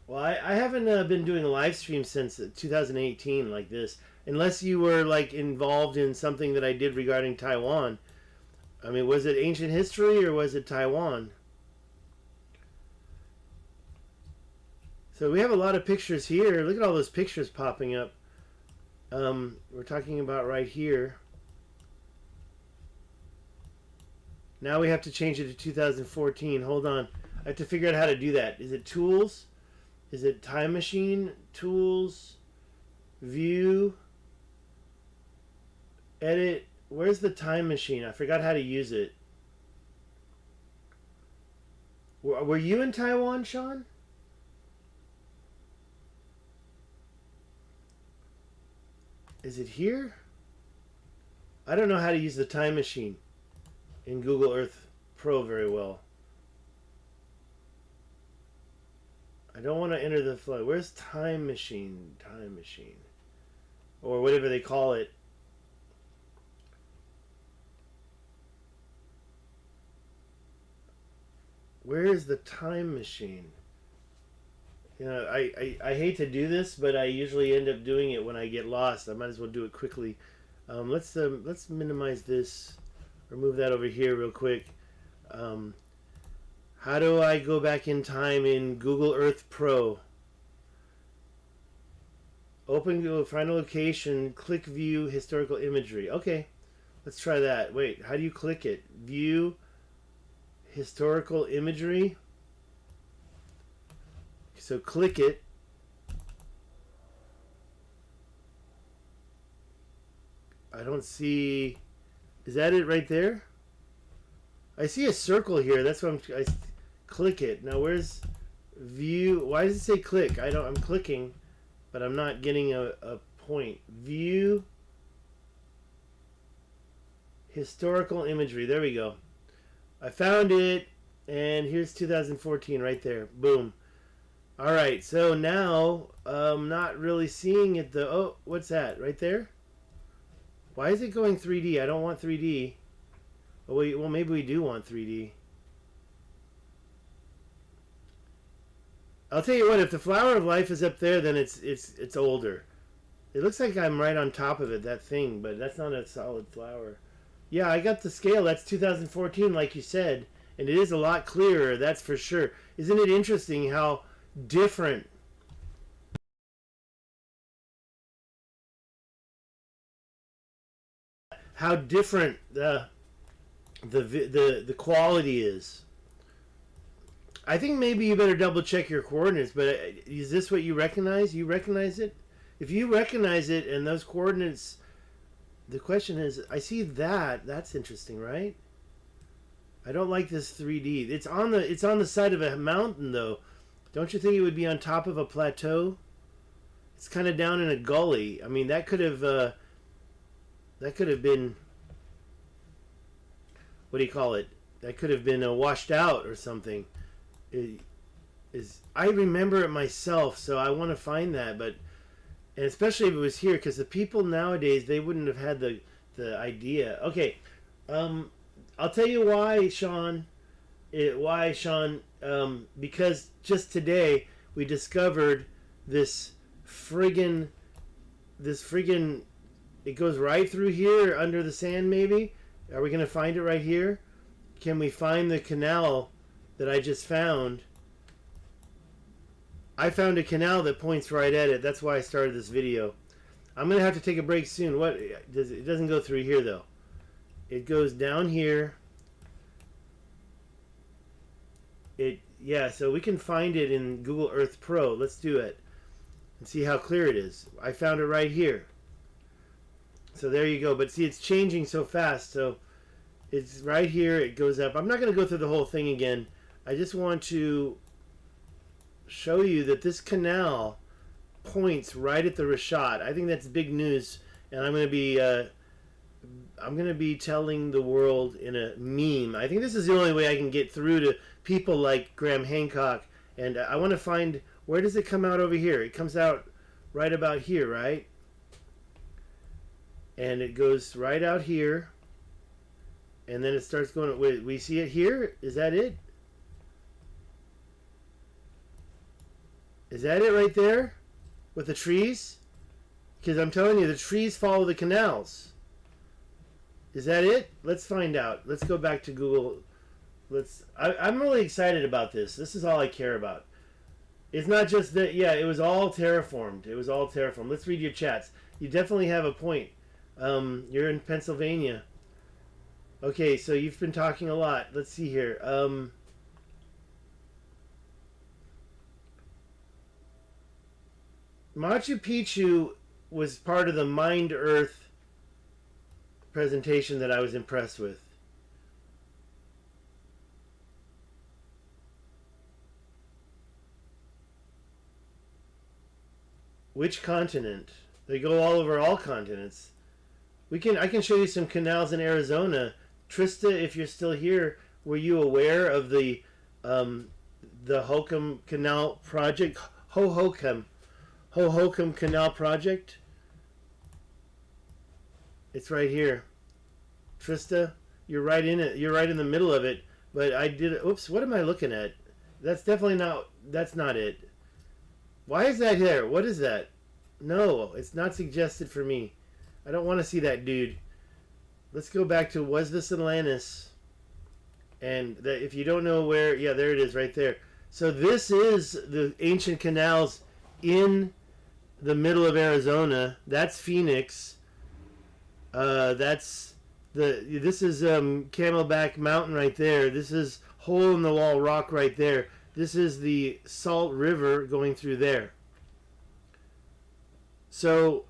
Well, I haven't been doing a live stream since 2018 like this. Unless you were like involved in something that I did regarding Taiwan. I mean, was it ancient history or was it Taiwan? So we have a lot of pictures here. Look at all those pictures popping up. We're talking about right here. Now we have to change it to 2014. Hold on. I have to figure out how to do that. Is it tools? Is it time machine? Tools? View? Edit? Where's the time machine? I forgot how to use it. Were you in Taiwan, Sean? Is it here? I don't know how to use the time machine in Google Earth Pro very well. I don't want to enter the flow. Where's time machine? Time machine. Or whatever they call it. Where is the time machine? You know, I hate to do this, but I usually end up doing it when I get lost. I might as well do it quickly. Let's minimize this, or move that over here real quick. How do I go back in time in Google Earth Pro? Open Google, find a location, click view historical imagery. Okay, let's try that. Wait, how do you click it? View historical imagery. So click it. I don't see. Is that it right there? I see a circle here. That's what I click it. Now where's view? Why does it say click? I'm clicking, but I'm not getting a point. View historical imagery. There we go. I found it, and here's 2014 right there. Boom. All right, so now I'm not really seeing it though. Oh, what's that right there? Why is it going 3D? I don't want 3D. Oh, wait, well, maybe we do want 3D. I'll tell you what. If the Flower of Life is up there, then it's older. It looks like I'm right on top of it, that thing, but that's not a solid flower. Yeah, I got the scale. That's 2014, like you said, and it is a lot clearer. That's for sure. Isn't it interesting how different how different the quality is. I think maybe you better double check your coordinates, but is this what you recognize? You recognize it? If you recognize it and those coordinates, the question is, I see that. That's interesting, right? I don't like this 3D. It's on the side of a mountain though. Don't you think it would be on top of a plateau? It's kind of down in a gully. I mean, that could have been, what do you call it? That could have been washed out or something. I remember it myself, so I want to find that, but and especially if it was here, because the people nowadays, they wouldn't have had the idea. Okay, I'll tell you why, Sean. Because just today we discovered this friggin' it goes right through here under the sand. Maybe are we gonna find it right here? Can we find the canal that I just found? I found a canal that points right at it. That's why I started this video. I'm gonna have to take a break soon. It doesn't go through here though. It goes down here. So we can find it in Google Earth Pro. Let's do it and see how clear it is. I found it right here. So there you go. But see, it's changing so fast. So it's right here. It goes up. I'm not going to go through the whole thing again. I just want to show you that this canal points right at the Richat. I think that's big news, and I'm going to be telling the world in a meme. I think this is the only way I can get through to people like Graham Hancock, and I want to find, where does it come out over here? It comes out right about here, right? And it goes right out here, and then it starts going. Wait, we see it here? Is that it? Is that it right there with the trees? Because I'm telling you, the trees follow the canals. Is that it? Let's find out. Let's go back to Google. I'm really excited about this. This is all I care about. It's not just that, yeah, it was all terraformed. It was all terraformed. Let's read your chats. You definitely have a point. You're in Pennsylvania. Okay, so you've been talking a lot. Let's see here. Machu Picchu was part of the Mind Earth presentation that I was impressed with. Which continent? They go all over all continents. I can show you some canals in Arizona. Trista, if you're still here, were you aware of the Hohokam Canal project? Hohokam Canal project? It's right here. Trista, you're right in it. You're right in the middle of it. But I did it. Oops, what am I looking at? That's definitely not, that's not it. Why is that here? What is that? No, it's not suggested for me. I don't want to see that dude. Let's go back to, was this Atlantis? And if you don't know where, yeah, there it is right there. So this is the ancient canals in the middle of Arizona. That's Phoenix. This is Camelback Mountain right there. This is Hole in the Wall Rock right there. This is the Salt River going through there. So,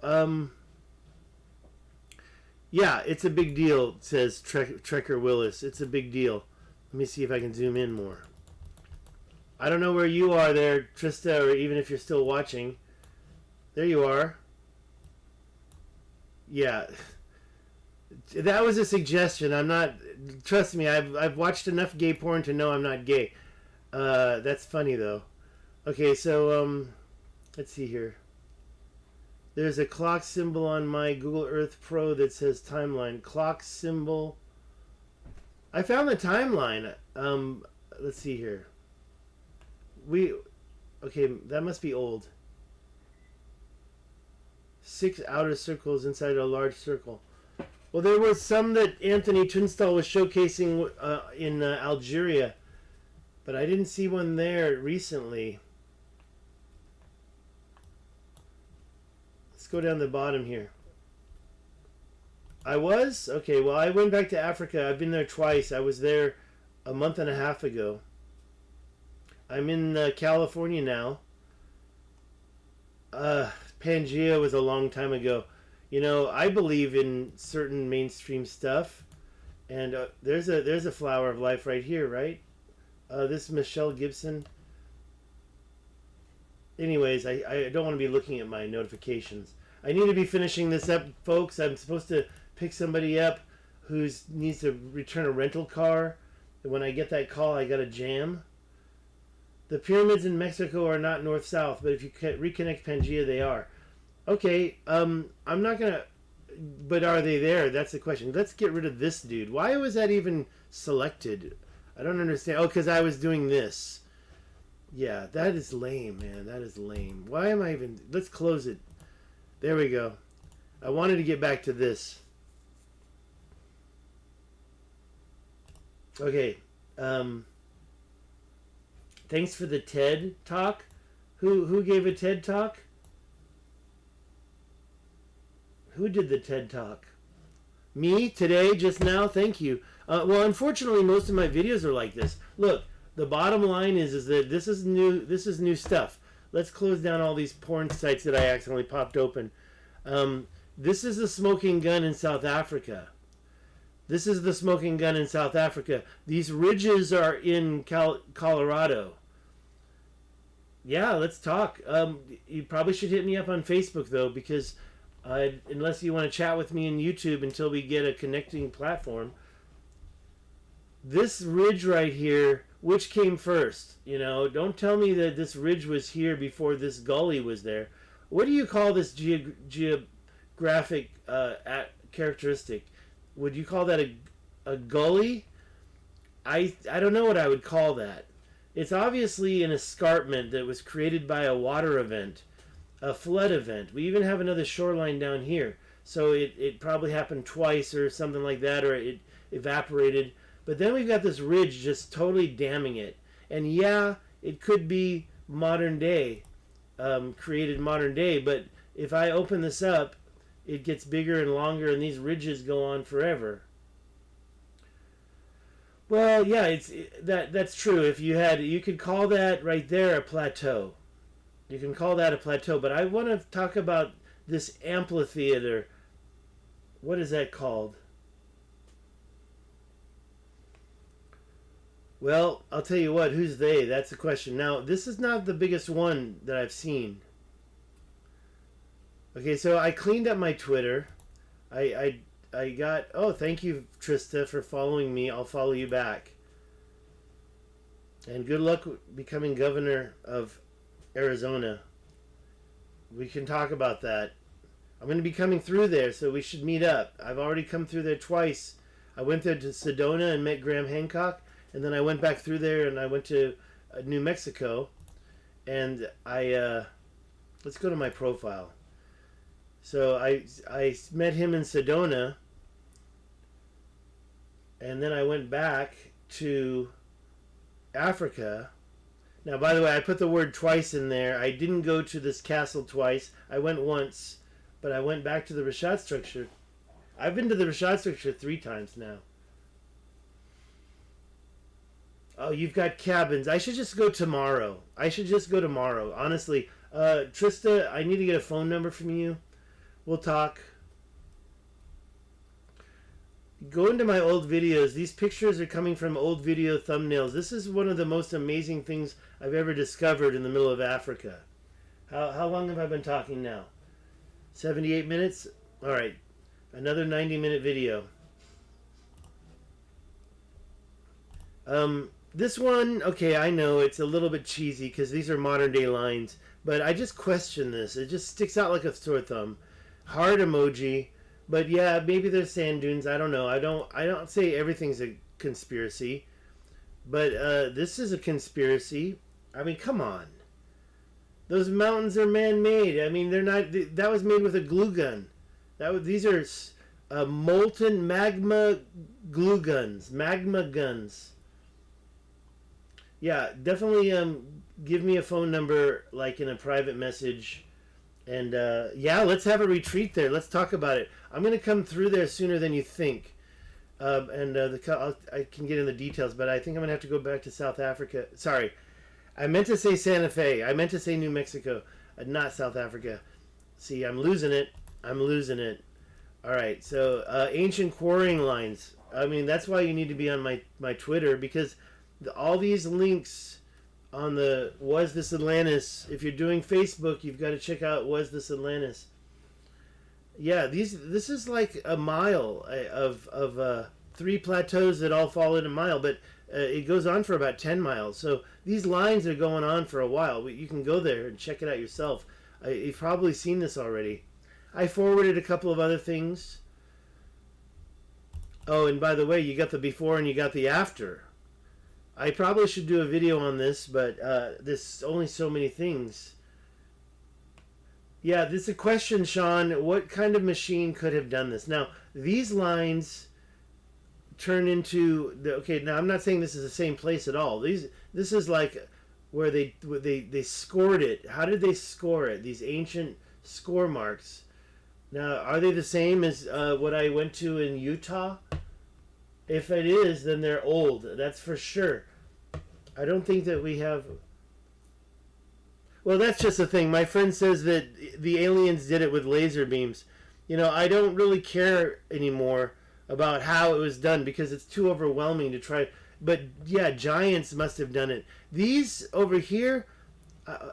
yeah, it's a big deal, says Trekker Willis. It's a big deal. Let me see if I can zoom in more. I don't know where you are there, Trista, or even if you're still watching. There you are. Yeah. That was a suggestion. I'm not... Trust me, I've watched enough gay porn to know I'm not gay. That's funny, though. Okay, so, let's see here. There's a clock symbol on my Google Earth Pro that says timeline. Clock symbol. I found the timeline. Let's see here. Okay, that must be old. 6 outer circles inside a large circle. Well, there was some that Anthony Tunstall was showcasing in Algeria, but I didn't see one there recently. Let's go down the bottom here. I was? Okay, well, I went back to Africa. I've been there twice. I was there a month and a half ago. I'm in California now. Uh, Pangea was a long time ago. You know, I believe in certain mainstream stuff, and there's a flower of life right here, right? This Michelle Gibson. Anyways, I don't want to be looking at my notifications. I need to be finishing this up, folks. I'm supposed to pick somebody up who needs to return a rental car. And when I get that call, I got a jam. The pyramids in Mexico are not north-south, but if you reconnect Pangea, they are. Okay, I'm not going to... But are they there? That's the question. Let's get rid of this dude. Why was that even selected? I don't understand. Oh, because I was doing this. Yeah, that is lame, man. That is lame. Why am I even... Let's close it. There we go. I wanted to get back to this. Okay. Thanks for the TED Talk. Who gave a TED Talk? Who did the TED Talk? Me, today, just now? Thank you. Well, unfortunately, most of my videos are like this. Look, the bottom line is that this is new stuff. Let's close down all these porn sites that I accidentally popped open. This is the smoking gun in South Africa. This is the smoking gun in South Africa. These ridges are in Colorado. Yeah, let's talk. You probably should hit me up on Facebook, though, because unless you want to chat with me in YouTube until we get a connecting platform. This ridge right here, which came first? You know, don't tell me that this ridge was here before this gully was there. What do you call this geographic characteristic? Would you call that a gully? I don't know what I would call that. It's obviously an escarpment that was created by a water event, a flood event. We even have another shoreline down here. So it probably happened twice or something like that, or it evaporated. But then we've got this ridge just totally damming it. And yeah, it could be modern day, created modern day. But if I open this up, it gets bigger and longer, and these ridges go on forever. Well, yeah, that's true. If you could call that right there a plateau. You can call that a plateau. But I want to talk about this amphitheater. What is that called? Well, I'll tell you what. Who's they? That's the question. Now, this is not the biggest one that I've seen. Okay, so I cleaned up my Twitter. I got... Oh, thank you, Trista, for following me. I'll follow you back. And good luck becoming governor of Arizona. We can talk about that. I'm going to be coming through there, so we should meet up. I've already come through there twice. I went there to Sedona and met Graham Hancock, and then I went back through there and I went to New Mexico. And let's go to my profile. So I met him in Sedona, and then I went back to Africa. Now, by the way, I put the word twice in there. I didn't go to this castle twice. I went once, but I went back to the Richat structure. I've been to the Richat structure 3 times now. Oh, you've got cabins. I should just go tomorrow. Honestly. Trista, I need to get a phone number from you. We'll talk. Go into my old videos. These pictures are coming from old video thumbnails. This is one of the most amazing things I've ever discovered in the middle of Africa. How long have I been talking now? 78 minutes? Alright. Another 90-minute video. This one, okay, I know it's a little bit cheesy because these are modern day lines, but I just question this. It just sticks out like a sore thumb. Heart emoji, but yeah, maybe there's sand dunes. I don't know. I don't say everything's a conspiracy, but this is a conspiracy. I mean, come on. Those mountains are man-made. I mean, they're not. That was made with a glue gun. These are molten magma glue guns, magma guns. Yeah, definitely. Give me a phone number, like in a private message. And yeah, let's have a retreat there. Let's talk about it. I'm going to come through there sooner than you think. I can get in the details, but I think I'm going to have to go back to South Africa. Sorry, I meant to say Santa Fe. I meant to say New Mexico, not South Africa. See, I'm losing it. I'm losing it. All right, so ancient quarrying lines. I mean, that's why you need to be on my Twitter, because all these links on the Was This Atlantis, if you're doing Facebook, you've got to check out Was This Atlantis. Yeah, this is like a mile of 3 plateaus that all fall in a mile, but it goes on for about 10 miles. So these lines are going on for a while. You can go there and check it out yourself. You've probably seen this already. I forwarded a couple of other things. Oh, and by the way, you got the before and you got the after. I probably should do a video on this, but there's only so many things. Yeah, this is a question, Sean. What kind of machine could have done this? Now, these lines turn into okay. Now, I'm not saying this is the same place at all. This is like where they scored it. How did they score it? These ancient score marks. Now, are they the same as what I went to in Utah? If it is, then they're old. That's for sure. I don't think that we have... Well, that's just the thing. My friend says that the aliens did it with laser beams. You know, I don't really care anymore about how it was done because it's too overwhelming to try. But, yeah, giants must have done it. These over here,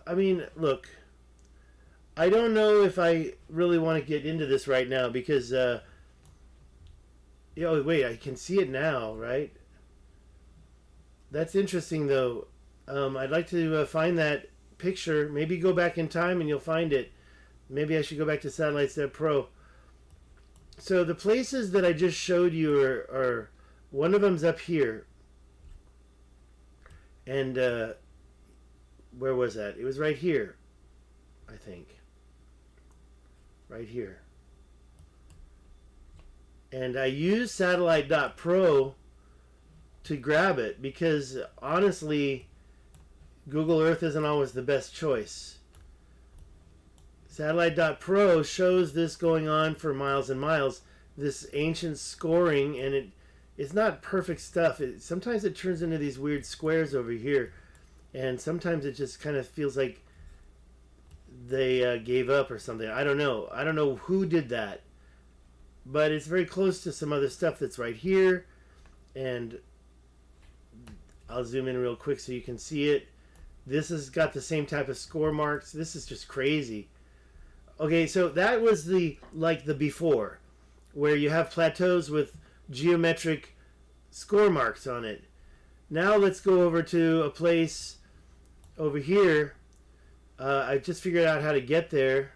I mean, look... I don't know if I really want to get into this right now because, oh wait, I can see it now, right? That's interesting, though. I'd like to find that picture. Maybe go back in time and you'll find it. Maybe I should go back to Satellite Pro. So the places that I just showed you are one of them's up here. And where was that? It was right here, I think. Right here. And I use satellite.pro to grab it because honestly Google Earth isn't always the best choice. Satellite.pro shows this going on for miles and miles, this ancient scoring, and it's not perfect stuff. Sometimes it turns into these weird squares over here, and sometimes it just kind of feels like they gave up or something. I don't know. I don't know who did that. But it's very close to some other stuff that's right here. And I'll zoom in real quick so you can see it. This has got the same type of score marks. This is just crazy. Okay, so that was the before, where you have plateaus with geometric score marks on it. Now let's go over to a place over here. I just figured out how to get there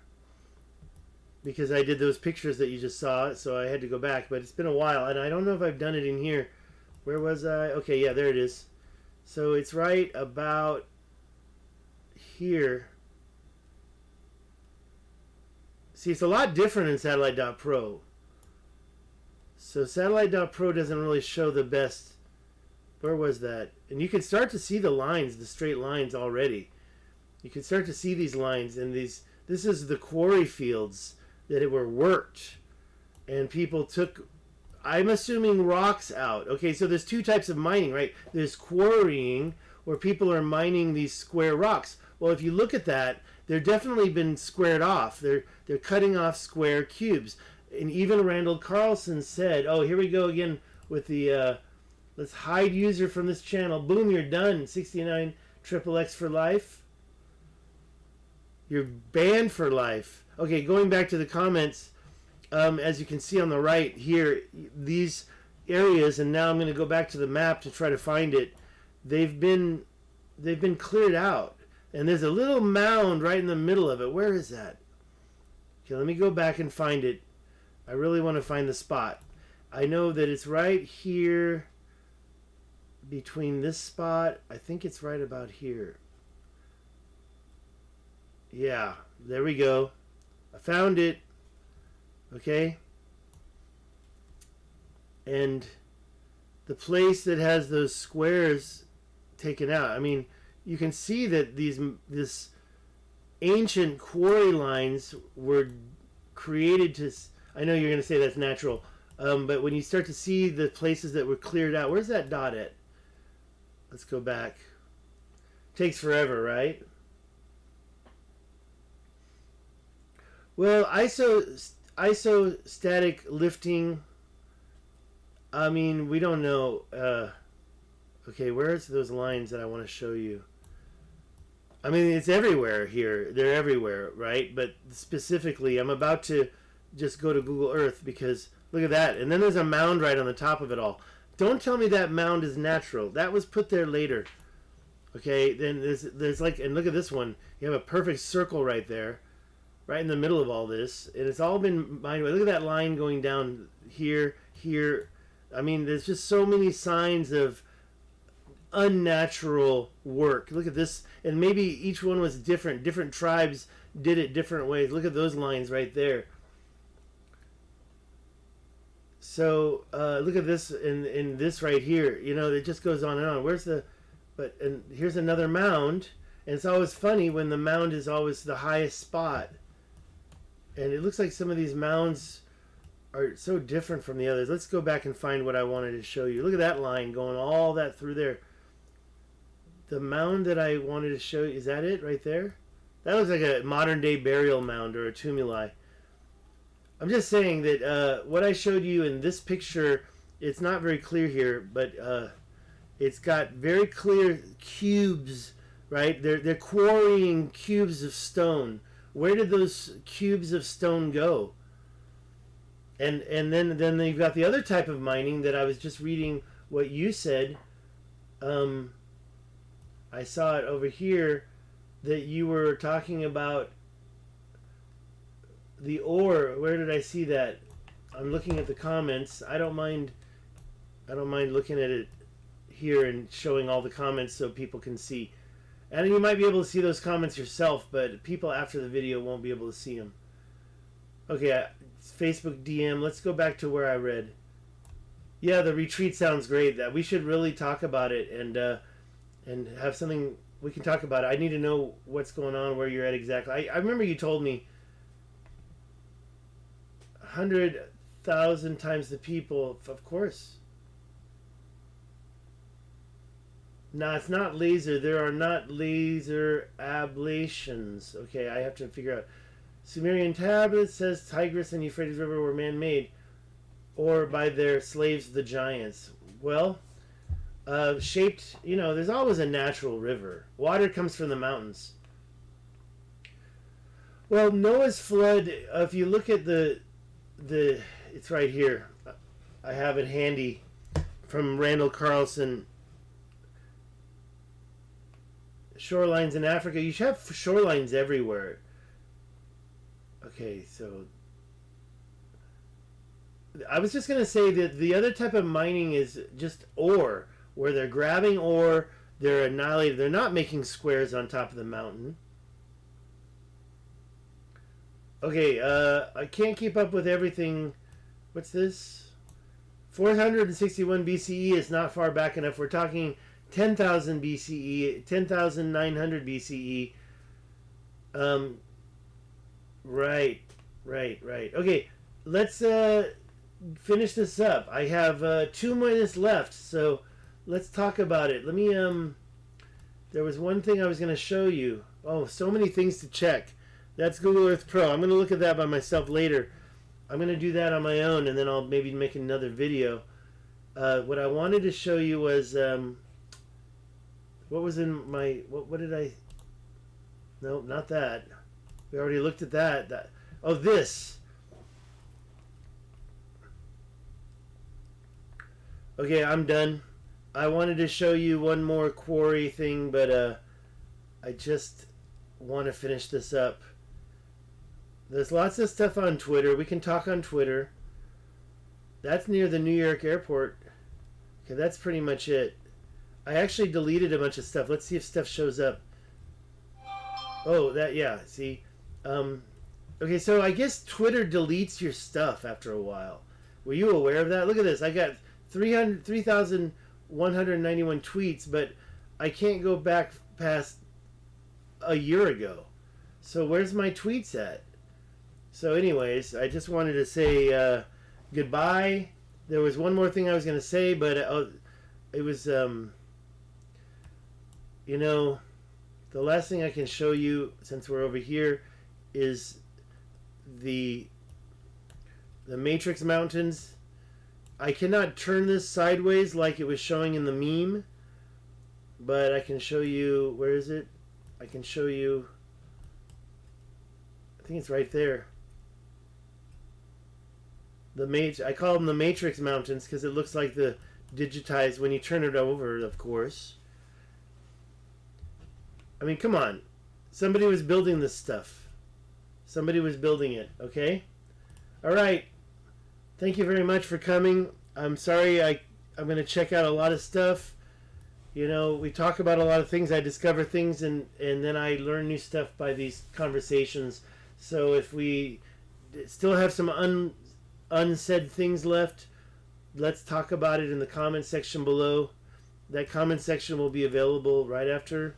because I did those pictures that you just saw, so I had to go back, but it's been a while, and I don't know if I've done it in here. Where was I? Okay, yeah, there it is. So it's right about here. See, it's a lot different in Satellite.pro. So Satellite.pro doesn't really show the best. Where was that? And you can start to see the lines, the straight lines already. You can start to see these lines, and this is the quarry fields that were worked, and people took, I'm assuming, rocks out. Okay, so there's two types of mining, right? There's quarrying, where people are mining these square rocks. Well, if you look at that, they're definitely been squared off. They're cutting off square cubes. And even Randall Carlson said, oh, here we go again with the, let's hide user from this channel. Boom, you're done. 69 XXX for life. You're banned for life. Okay, going back to the comments, as you can see on the right here, these areas, and now I'm going to go back to the map to try to find it. They've been cleared out, and there's a little mound right in the middle of it. Where is that? Okay, let me go back and find it. I really want to find the spot. I know that it's right here between this spot. I think it's right about here. Yeah, there we go. I found it. Okay. And the place that has those squares taken out. I mean, you can see that ancient quarry lines were created to. I know you're going to say that's natural, but when you start to see the places that were cleared out, where's that dot at? Let's go back. Takes forever, right? Well, isostatic lifting. I mean, we don't know. Okay, where's those lines that I want to show you? I mean, it's everywhere here. They're everywhere, right? But specifically, I'm about to just go to Google Earth because look at that. And then there's a mound right on the top of it all. Don't tell me that mound is natural. That was put there later. Okay, then there's like, and look at this one. You have a perfect circle right there, right in the middle of all this. And it's all been mined away. Look at that line going down here, here. I mean, there's just so many signs of unnatural work. Look at this, and maybe each one was different. Different tribes did it different ways. Look at those lines right there. So look at this in this right here. You know, it just goes on and on. Where's the? And here's another mound, and it's always funny when the mound is always the highest spot. And it looks like some of these mounds are so different from the others. Let's go back and find what I wanted to show you. Look at that line going all that through there. The mound that I wanted to show you, is that it right there? That looks like a modern day burial mound or a tumuli. I'm just saying that what I showed you in this picture, it's not very clear here, but it's got very clear cubes, right? They're quarrying cubes of stone. Where did those cubes of stone go? And then you've got the other type of mining that I was just reading what you said. I saw it over here that you were talking about the ore. Where did I see that? I'm looking at the comments. I don't mind looking at it here and showing all the comments so people can see. And you might be able to see those comments yourself, but people after the video won't be able to see them. Okay, Facebook DM. Let's go back to where I read. Yeah, the retreat sounds great. That we should really talk about it and have something we can talk about it. I need to know what's going on, where you're at exactly. I remember you told me 100,000 times the people. Of course. No, it's not laser. There are not laser ablations. Okay, I have to figure out. Sumerian tablet says Tigris and Euphrates River were man-made, or by their slaves, the giants. Well, shaped, you know, there's always a natural river. Water comes from the mountains. Well, Noah's flood, if you look at it's right here. I have it handy from Randall Carlson. Shorelines in Africa. You should have shorelines everywhere. Okay, so I was just going to say that the other type of mining is just ore, where they're grabbing ore, they're annihilating. They're not making squares on top of the mountain. Okay, I can't keep up with everything. What's this? 461 BCE is not far back enough. We're talking 10,000 BCE, 10,900 BCE. Right. Okay, let's finish this up. I have 2 minutes left, so let's talk about it. Let me, there was one thing I was going to show you. Oh, so many things to check. That's Google Earth Pro. I'm going to look at that by myself later. I'm going to do that on my own, and then I'll maybe make another video. What I wanted to show you was, what was in my, what did I, no, not that. We already looked at that. Oh, this. Okay, I'm done. I wanted to show you one more quarry thing, but I just want to finish this up. There's lots of stuff on Twitter. We can talk on Twitter. That's near the New York airport. Okay, that's pretty much it. I actually deleted a bunch of stuff. Let's see if stuff shows up. Oh, that, yeah, see? Okay, so I guess Twitter deletes your stuff after a while. Were you aware of that? Look at this. I got 3,191 tweets, but I can't go back past a year ago. So where's my tweets at? So anyways, I just wanted to say goodbye. There was one more thing I was going to say, but it was, you know, the last thing I can show you, since we're over here, is the Matrix Mountains. I cannot turn this sideways like it was showing in the meme, but I can show you, where is it? I can show you, I think it's right there. I call them the Matrix Mountains because it looks like the digitized, when you turn it over, of course. I mean, come on. Somebody was building this stuff. Somebody was building it, okay? All right. Thank you very much for coming. I'm sorry I'm going to check out a lot of stuff. You know, we talk about a lot of things. I discover things, and then I learn new stuff by these conversations. So if we still have some unsaid things left, let's talk about it in the comment section below. That comment section will be available right after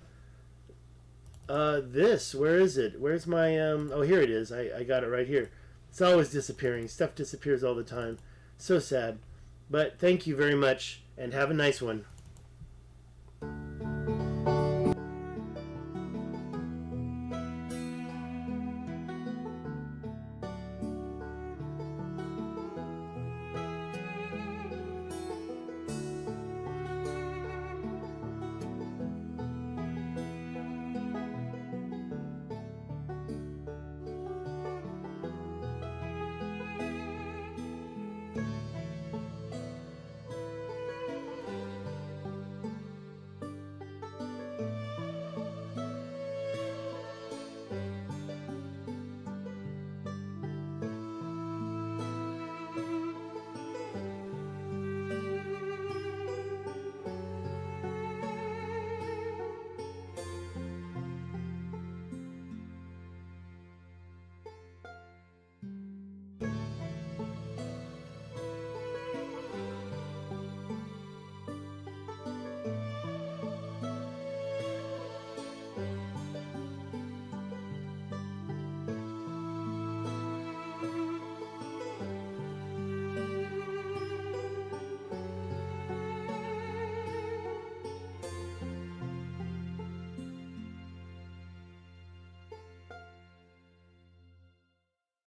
this. Where is it? Where's my oh, here it is. I got it right here. It's always disappearing. Stuff disappears all the time. So sad. But thank you very much, and have a nice one.